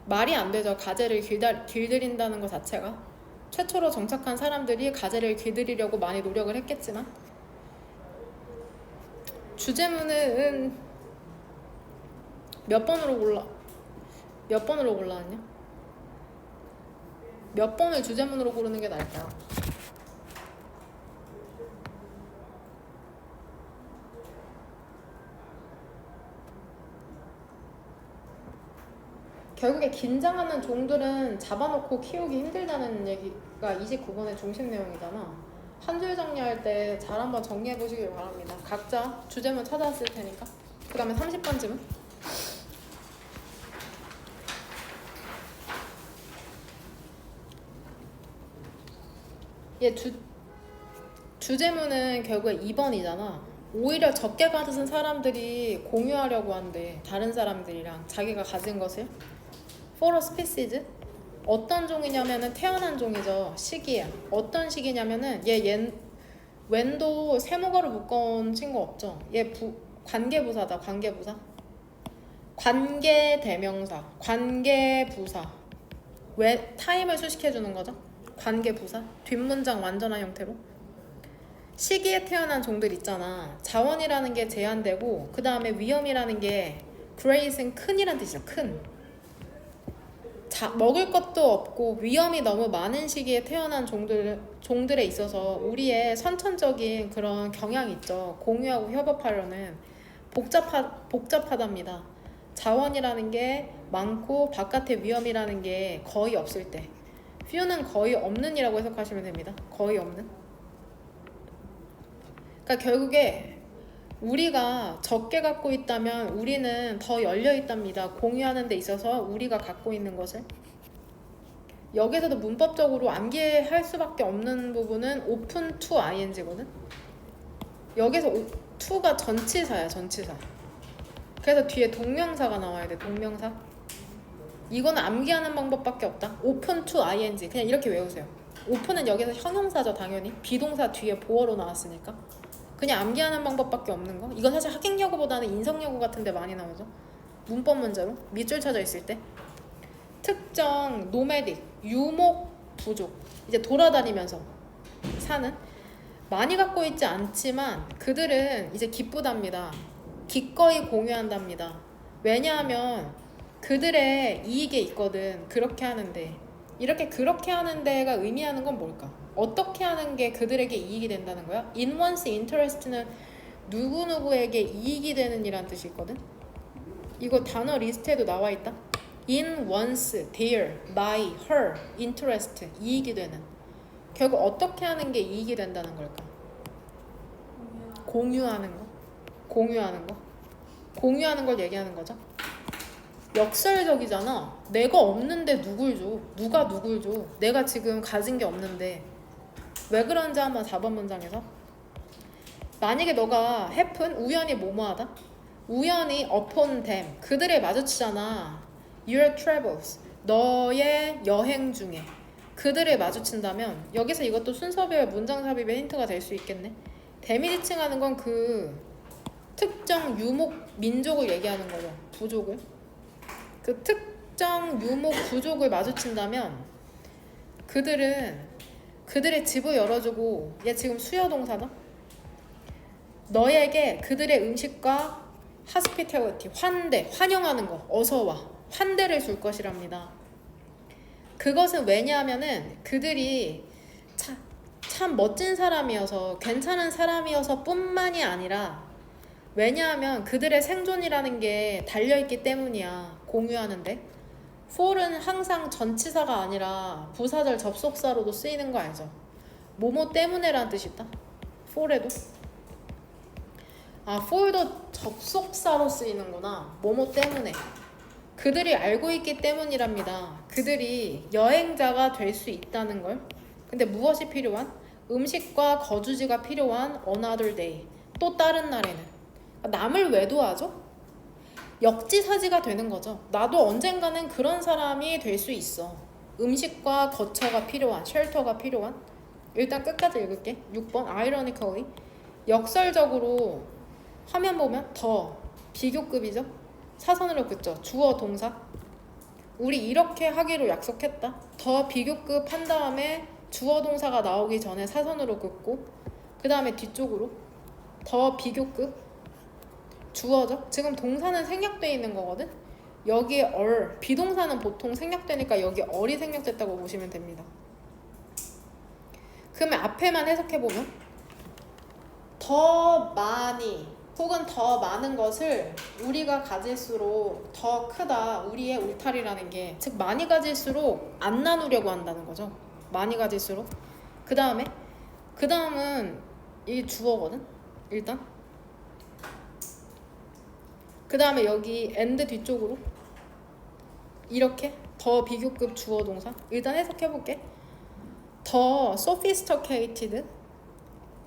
말이 안 되죠. 가젤을 길들인다는 것 자체가. 최초로 정착한 사람들이 가젤을 길들이려고 많이 노력을 했겠지만 주제문은 몇 번으로 골라왔냐? 몇 번을 주제문으로 고르는 게 나을까요? 결국에 긴장하는 종들은 잡아놓고 키우기 힘들다는 얘기가 29번의 중심 내용이잖아. 한 줄 정리할 때 잘 한번 정리해 보시길 바랍니다. 각자 주제문 찾아왔을 테니까. 그 다음에 30번쯤은 얘 주제문은 결국에 2번이잖아. 오히려 적게 가진 사람들이 공유하려고 한대. 다른 사람들이랑 자기가 가진 것을. For a species. 어떤 종이냐면은 태어난 종이죠. 시기야. 어떤 시기냐면은 웬도 세모가로 묶어온 친구 없죠. 얘 관계부사다. 관계부사. 관계대명사. 관계부사. 왜 타임을 수식해주는 거죠? 관계부사. 뒷문장 완전한 형태로. 시기에 태어난 종들 있잖아. 자원이라는 게 제한되고 그 다음에 위험이라는 게 great은 큰이란 뜻이죠. 큰. 먹을 것도 없고 위험이 너무 많은 시기에 태어난 종들에 있어서 우리의 선천적인 그런 경향이 있죠. 공유하고 협업하려는 복잡하답니다. 자원이라는 게 많고 바깥에 위험이라는 게 거의 없을 때 few는 거의 없는 이라고 해석하시면 됩니다. 거의 없는. 그러니까 결국에 우리가 적게 갖고 있다면 우리는 더 열려 있답니다. 공유하는 데 있어서 우리가 갖고 있는 것을. 여기서도 문법적으로 암기할 수밖에 없는 부분은 open to ing거든. 여기서 to가 전치사야. 전치사. 그래서 뒤에 동명사가 나와야 돼. 동명사. 이거는 암기하는 방법밖에 없다. open to ing. 그냥 이렇게 외우세요. open은 여기서 형용사죠. 당연히. 비동사 뒤에 보어로 나왔으니까. 그냥 암기하는 방법밖에 없는 거. 이건 사실 학행여고보다는 인성여고 같은 데 많이 나오죠. 문법 문제로 밑줄 쳐져 있을 때. 특정 노매딕 유목 부족. 이제 돌아다니면서 사는. 많이 갖고 있지 않지만 그들은 이제 기쁘답니다. 기꺼이 공유한답니다. 왜냐하면 그들의 이익에 있거든. 그렇게 하는데. 그렇게 하는 데가 의미하는 건 뭘까? 어떻게 하는 게 그들에게 이익이 된다는 거야? In one's interest는 누구누구에게 이익이 되는 이란 뜻이 있거든? 이거 단어 리스트에도 나와 있다. In one's, their, my, her, interest, 이익이 되는. 결국 어떻게 하는 게 이익이 된다는 걸까? 공유하는 거. 공유하는 걸 얘기하는 거죠. 역설적이잖아. 내가 없는데 누굴 줘? 누가 누굴 줘? 내가 지금 가진 게 없는데. 왜 그런지 한번 4번 문장에서. 만약에 너가 happen, 우연히 뭐뭐하다? 우연히 upon them, 그들에 마주치잖아. Your travels, 너의 여행 중에 그들에 마주친다면 여기서 이것도 순서별 문장 삽입의 힌트가 될 수 있겠네. 대미지칭하는 건 그 특정 유목 민족을 얘기하는 거죠. 부족을. 그 특정 유목 부족을 마주친다면 그들의 집을 열어주고, 얘 지금 수요동사다. 너에게 그들의 음식과 hospitality, 환영하는 거, 어서와, 환대를 줄 것이랍니다. 그것은 왜냐하면은 그들이 참 멋진 사람이어서, 괜찮은 사람이어서 뿐만이 아니라, 왜냐하면 그들의 생존이라는 게 달려있기 때문이야. 공유하는데. for은 항상 전치사가 아니라 부사절 접속사로도 쓰이는 거 알죠? 뭐뭐 때문에라는 뜻이 있다. for에도. for도 접속사로 쓰이는구나. 뭐뭐 때문에. 그들이 알고 있기 때문이랍니다. 그들이 여행자가 될 수 있다는 걸. 근데 무엇이 필요한? 음식과 거주지가 필요한 another day. 또 다른 날에는. 남을 왜 도와줘? 역지사지가 되는 거죠. 나도 언젠가는 그런 사람이 될 수 있어. 음식과 거처가 필요한, 쉘터가 필요한. 일단 끝까지 읽을게. 6번 ironically. 역설적으로 화면 보면 더 비교급이죠. 사선으로 긋죠. 주어 동사. 우리 이렇게 하기로 약속했다. 더 비교급 한 다음에 주어 동사가 나오기 전에 사선으로 긋고, 그 다음에 뒤쪽으로 더 비교급. 주어죠. 지금 동사는 생략되어 있는 거거든. 여기에 얼, 비동사는 보통 생략되니까 여기 얼이 생략됐다고 보시면 됩니다. 그러면 앞에만 해석해보면 더 많이 혹은 더 많은 것을 우리가 가질수록 더 크다. 우리의 울타리라는 게, 즉 많이 가질수록 안 나누려고 한다는 거죠. 많이 가질수록. 그 다음은 이 주어거든. 일단 그 다음에 여기 and 뒤쪽으로 이렇게 더 비교급 주어 동사. 일단 해석해볼게. 더 sophisticated,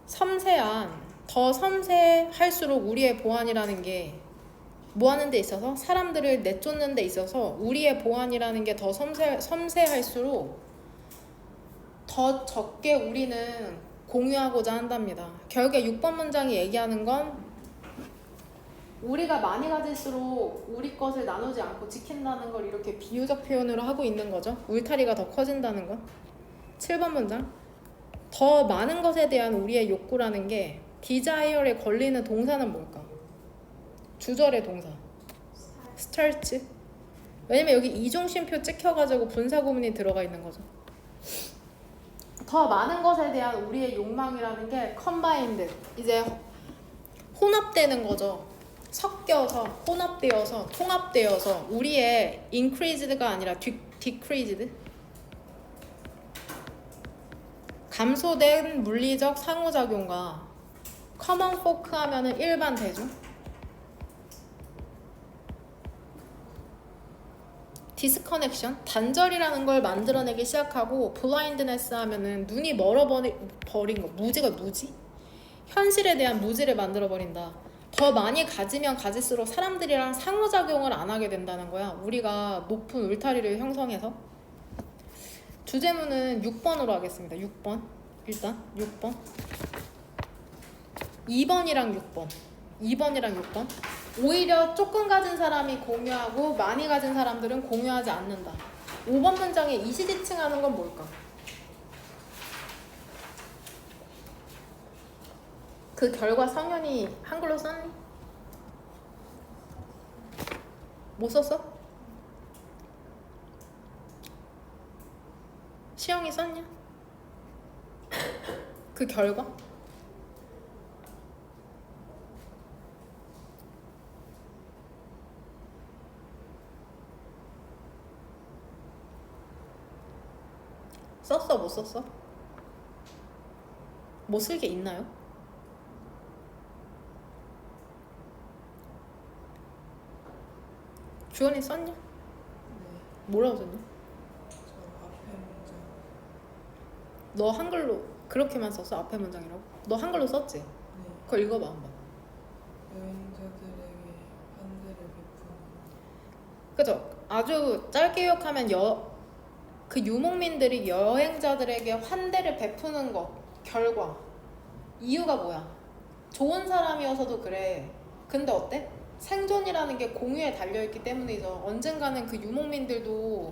섬세한, 더 섬세할수록 우리의 보안이라는 게 뭐 하는 데 있어서, 사람들을 내쫓는 데 있어서 우리의 보안이라는 게 더 섬세할수록 더 적게 우리는 공유하고자 한답니다. 결국에 6번 문장이 얘기하는 건 우리가 많이 가질수록 우리 것을 나누지 않고 지킨다는 걸 이렇게 비유적 표현으로 하고 있는 거죠. 울타리가 더 커진다는 건. 7번 문장. 더 많은 것에 대한 우리의 욕구라는 게 desire에 걸리는 동사는 뭘까? 주절의 동사. starts. 왜냐면 여기 이중심표 찍혀가지고 분사구문이 들어가 있는 거죠. 더 많은 것에 대한 우리의 욕망이라는 게 combined, 이제 혼합되는 거죠. 섞여서, 혼합되어서, 통합되어서 우리의 increased가 아니라 decreased, 감소된 물리적 상호작용과 common folk 하면은 일반 대중, 디스커넥션, 단절이라는 걸 만들어내기 시작하고, 블라인드네스 하면은 눈이 멀어버린 거, 무지? 현실에 대한 무지를 만들어버린다. 더 많이 가지면 가질수록 사람들이랑 상호작용을 안 하게 된다는 거야. 우리가 높은 울타리를 형성해서. 주제문은 6번으로 하겠습니다. 6번. 일단 6번. 2번이랑 6번. 2번이랑 6번. 오히려 조금 가진 사람이 공유하고 많이 가진 사람들은 공유하지 않는다. 5번 문장에 이시지칭하는 건 뭘까? 그 결과 성현이 한글로 썼니? 못 썼어? 시영이 썼냐? 그 결과? 썼어? 못 썼어? 못 쓸 게 있나요? 주원이 썼냐? 네. 뭐라고 썼냐? 저 앞에 문장. 너 한글로 그렇게만 썼어? 앞에 문장이라고? 너 한글로 썼지? 네. 그거 읽어봐 한번. 여행자들에게 환대를 베푸는. 그죠? 아주 짧게 요약하면 그 유목민들이 여행자들에게 환대를 베푸는 것, 결과. 이유가 뭐야? 좋은 사람이어서도 그래. 근데 어때? 생존이라는 게 공유에 달려있기 때문이죠. 언젠가는 그 유목민들도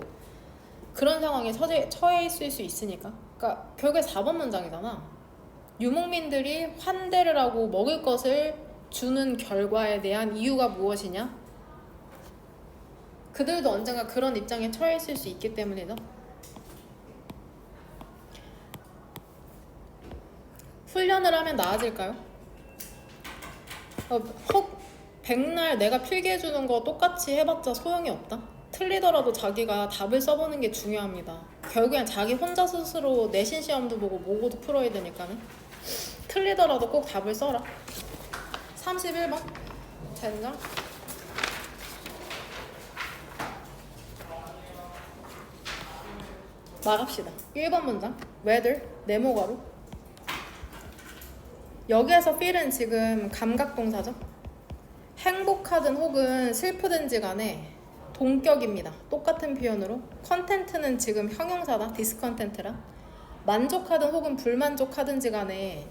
그런 상황에 처해 있을 수 있으니까. 그러니까 결국에 4번 문장이잖아. 유목민들이 환대를 하고 먹을 것을 주는 결과에 대한 이유가 무엇이냐? 그들도 언젠가 그런 입장에 처해 있을 수 있기 때문이죠. 훈련을 하면 나아질까요? 혹 백날 내가 필기해주는 거 똑같이 해봤자 소용이 없다? 틀리더라도 자기가 답을 써보는 게 중요합니다. 결국엔 자기 혼자 스스로 내신 시험도 보고 모고도 풀어야 되니까는. 틀리더라도 꼭 답을 써라. 31번 젠장. 나갑시다. 1번 문장 whether, 네모가로. 여기에서 feel은 지금 감각동사죠. 행복하든 혹은 슬프든지 간에 동격입니다. 똑같은 표현으로. 컨텐트는 지금 형용사다. 디스컨텐트라. 만족하든 혹은 불만족하든지 간에,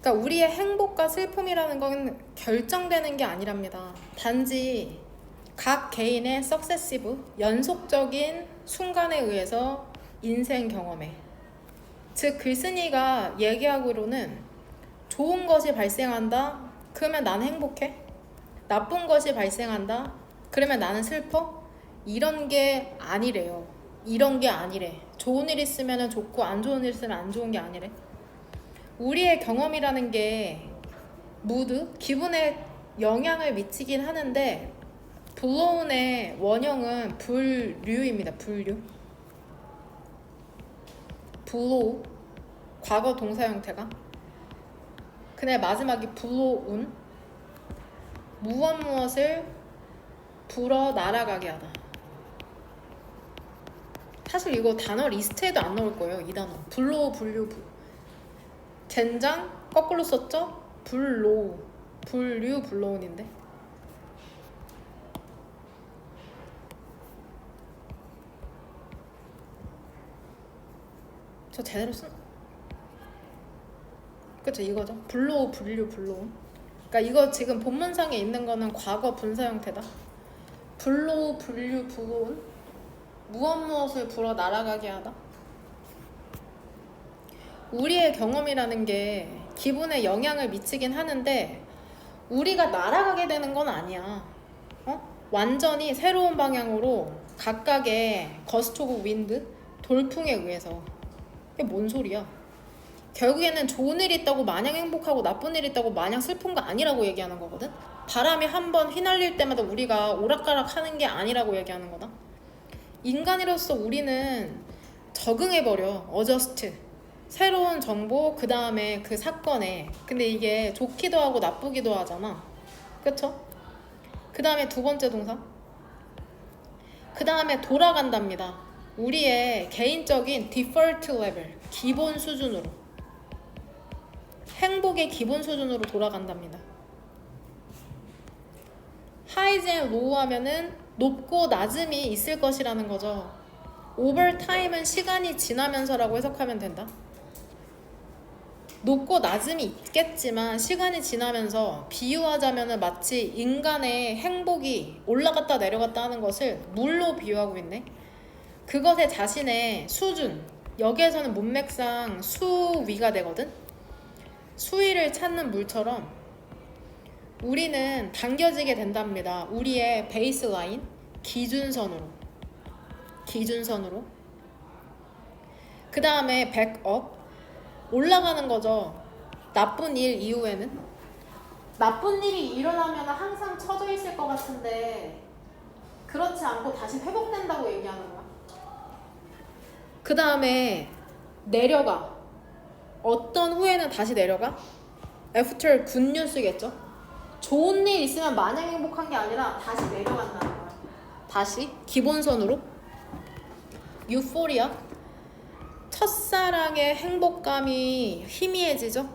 그러니까 우리의 행복과 슬픔이라는 건 결정되는 게 아니랍니다. 단지 각 개인의 석세시브, 연속적인 순간에 의해서 인생 경험에, 즉 글쓴이가 얘기하기로는 좋은 것이 발생한다? 그러면 난 행복해? 나쁜 것이 발생한다. 그러면 나는 슬퍼? 이런 게 아니래요. 이런 게 아니래. 좋은 일 있으면 좋고 안 좋은 일 있으면 안 좋은 게 아니래. 우리의 경험이라는 게 무드, 기분에 영향을 미치긴 하는데 블로운의 원형은 분류입니다. 분류. 블로우. 과거 동사 형태가. 그날 마지막이 블로운. 무엇을 불어 날아가게 하다. 사실 이거 단어 리스트에도 안 나올 거예요. 이 단어. 블로우, 분류, 젠장 거꾸로 썼죠? 블로우. 분류, 블로운인데. 저 제대로 쓴. 그쵸, 이거죠. 블로우, 분류, 블로운. 그러니까 이거 지금 본문상에 있는 거는 과거 분사 형태다. 블로우, 분류, 블로운. 무엇을 불어 날아가게 하다. 우리의 경험이라는 게 기분에 영향을 미치긴 하는데 우리가 날아가게 되는 건 아니야. 완전히 새로운 방향으로 각각의 거스트 오브 윈드, 돌풍에 의해서. 이게 뭔 소리야? 결국에는 좋은 일이 있다고 마냥 행복하고 나쁜 일이 있다고 마냥 슬픈 거 아니라고 얘기하는 거거든. 바람이 한번 휘날릴 때마다 우리가 오락가락 하는 게 아니라고 얘기하는 거다. 인간으로서 우리는 적응해버려. 어저스트. 새로운 정보, 그 다음에 그 사건에. 근데 이게 좋기도 하고 나쁘기도 하잖아. 그쵸? 그 다음에 두 번째 동사. 그 다음에 돌아간답니다. 우리의 개인적인 default level, 기본 수준으로. 행복의 기본 수준으로 돌아간답니다. highs and low 하면은 높고 낮음이 있을 것이라는 거죠. over time은 시간이 지나면서라고 해석하면 된다. 높고 낮음이 있겠지만 시간이 지나면서 비유하자면 마치 인간의 행복이 올라갔다 내려갔다 하는 것을 물로 비유하고 있네. 그것의 자신의 수준, 여기에서는 문맥상 수위가 되거든. 수위를 찾는 물처럼 우리는 당겨지게 된답니다. 우리의 베이스라인, 기준선으로. 그 다음에 백업, 올라가는 거죠. 나쁜 일 이후에는. 나쁜 일이 일어나면 항상 처져 있을 것 같은데 그렇지 않고 다시 회복된다고 얘기하는 거야. 그 다음에 내려가. 어떤 후에는 다시 내려가? After good news겠죠. 좋은 일 있으면 마냥 행복한 게 아니라 다시 내려간다는 거야. 다시 기본선으로. 유포리아. 첫사랑의 행복감이 희미해지죠.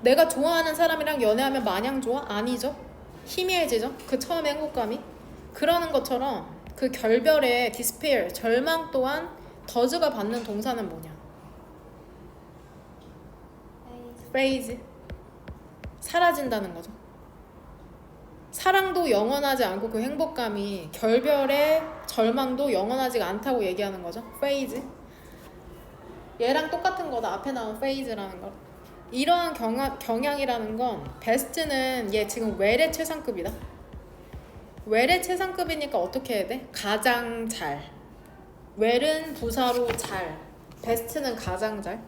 내가 좋아하는 사람이랑 연애하면 마냥 좋아? 아니죠. 희미해지죠. 그 처음의 행복감이. 그러는 것처럼 그 결별의 despair, 절망 또한 더즈가 받는 동사는 뭐냐? phase. 사라진다는 거죠. 사랑도 영원하지 않고 그 행복감이, 결별의 절망도 영원하지 않다고 얘기하는 거죠. phase. 얘랑 똑같은 거다. 앞에 나온 phase라는 거. 이러한 경향이라는 건 베스트는 얘 지금 well의 최상급이다. well의 최상급이니까 어떻게 해야 돼? 가장 잘. well은 부사로 잘, 베스트는 가장 잘.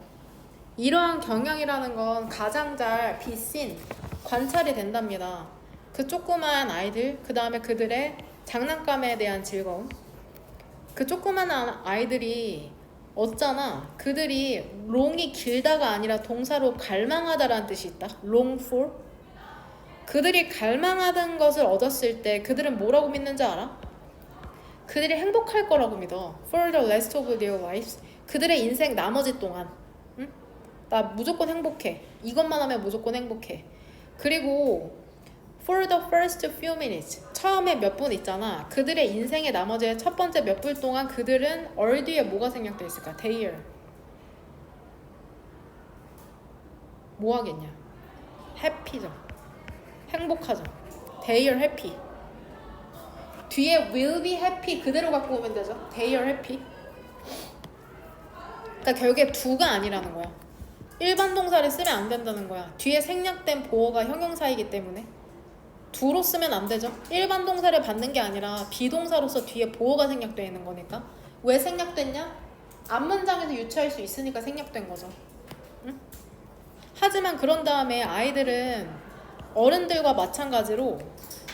이러한 경향이라는 건 가장 잘 be seen, 관찰이 된답니다. 그 조그만 아이들, 그 다음에 그들의 장난감에 대한 즐거움. 그 조그만 아이들이 어쩌나 그들이 long이 길다가 아니라 동사로 갈망하다라는 뜻이 있다. long for. 그들이 갈망하던 것을 얻었을 때 그들은 뭐라고 믿는지 알아? 그들이 행복할 거라고 믿어. For the rest of their lives. 그들의 인생 나머지 동안. 응? 나 무조건 행복해. 이것만 하면 무조건 행복해. 그리고 for the first few minutes. 처음에 몇 분 있잖아. 그들의 인생의 나머지 첫 번째 몇 분 동안 그들은 얼 뒤에 뭐가 생략돼 있을까? Their. 뭐 하겠냐? happy죠. 행복하죠. Their happy. 뒤에 will be happy 그대로 갖고 오면 되죠. They are happy. 그러니까 결국에 do가 아니라는 거야. 일반 동사를 쓰면 안 된다는 거야. 뒤에 생략된 보어가 형용사이기 때문에. 두로 쓰면 안 되죠. 일반 동사를 받는 게 아니라 비동사로서 뒤에 보어가 생략되어 있는 거니까. 왜 생략됐냐? 앞문장에서 유추할 수 있으니까 생략된 거죠. 응? 하지만 그런 다음에 아이들은 어른들과 마찬가지로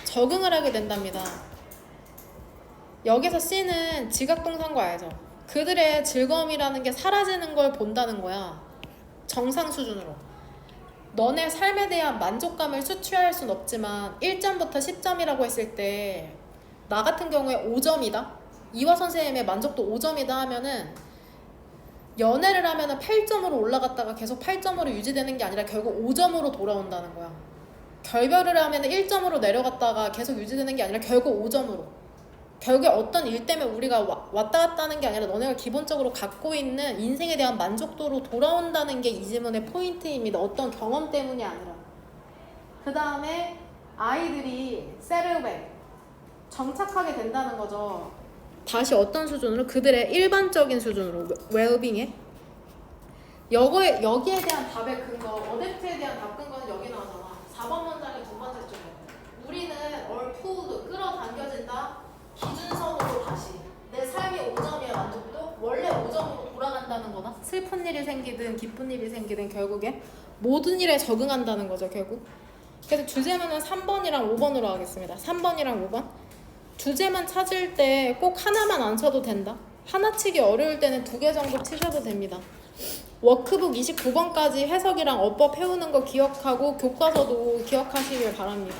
적응을 하게 된답니다. 여기서 C는 지각동사인 거 알죠? 그들의 즐거움이라는 게 사라지는 걸 본다는 거야. 정상 수준으로. 너네 삶에 대한 만족감을 수취할 순 없지만 1점부터 10점이라고 했을 때 나 같은 경우에 5점이다. 이화 선생님의 만족도 5점이다 하면은 연애를 하면은 8점으로 올라갔다가 계속 8점으로 유지되는 게 아니라 결국 5점으로 돌아온다는 거야. 결별을 하면은 1점으로 내려갔다가 계속 유지되는 게 아니라 결국 5점으로. 결국에 어떤 일 때문에 우리가 왔다 갔다 하는 게 아니라 너네가 기본적으로 갖고 있는 인생에 대한 만족도로 돌아온다는 게 이 지문의 포인트입니다. 어떤 경험 때문이 아니라. 그 다음에 아이들이 세르백 정착하게 된다는 거죠. 다시 어떤 수준으로? 그들의 일반적인 수준으로 웰빙에 여기에 대한 답의 근거, 어댑트에 대한 답 근거는 여기 나오잖아. 4번 문장의 두 번째 쪽에 우리는 all pulled 끌어당겨진다. 기준선으로 다시 내 삶이 5점이야. 만족도 원래 5점으로 돌아간다는 거다. 슬픈 일이 생기든 기쁜 일이 생기든 결국에 모든 일에 적응한다는 거죠. 결국. 그래서 주제문은 3번이랑 5번으로 하겠습니다. 3번이랑 5번. 주제만 찾을 때 꼭 하나만 안 쳐도 된다. 하나 치기 어려울 때는 2개 정도 치셔도 됩니다. 워크북 29번까지 해석이랑 어법 해오는 거 기억하고 교과서도 기억하시길 바랍니다.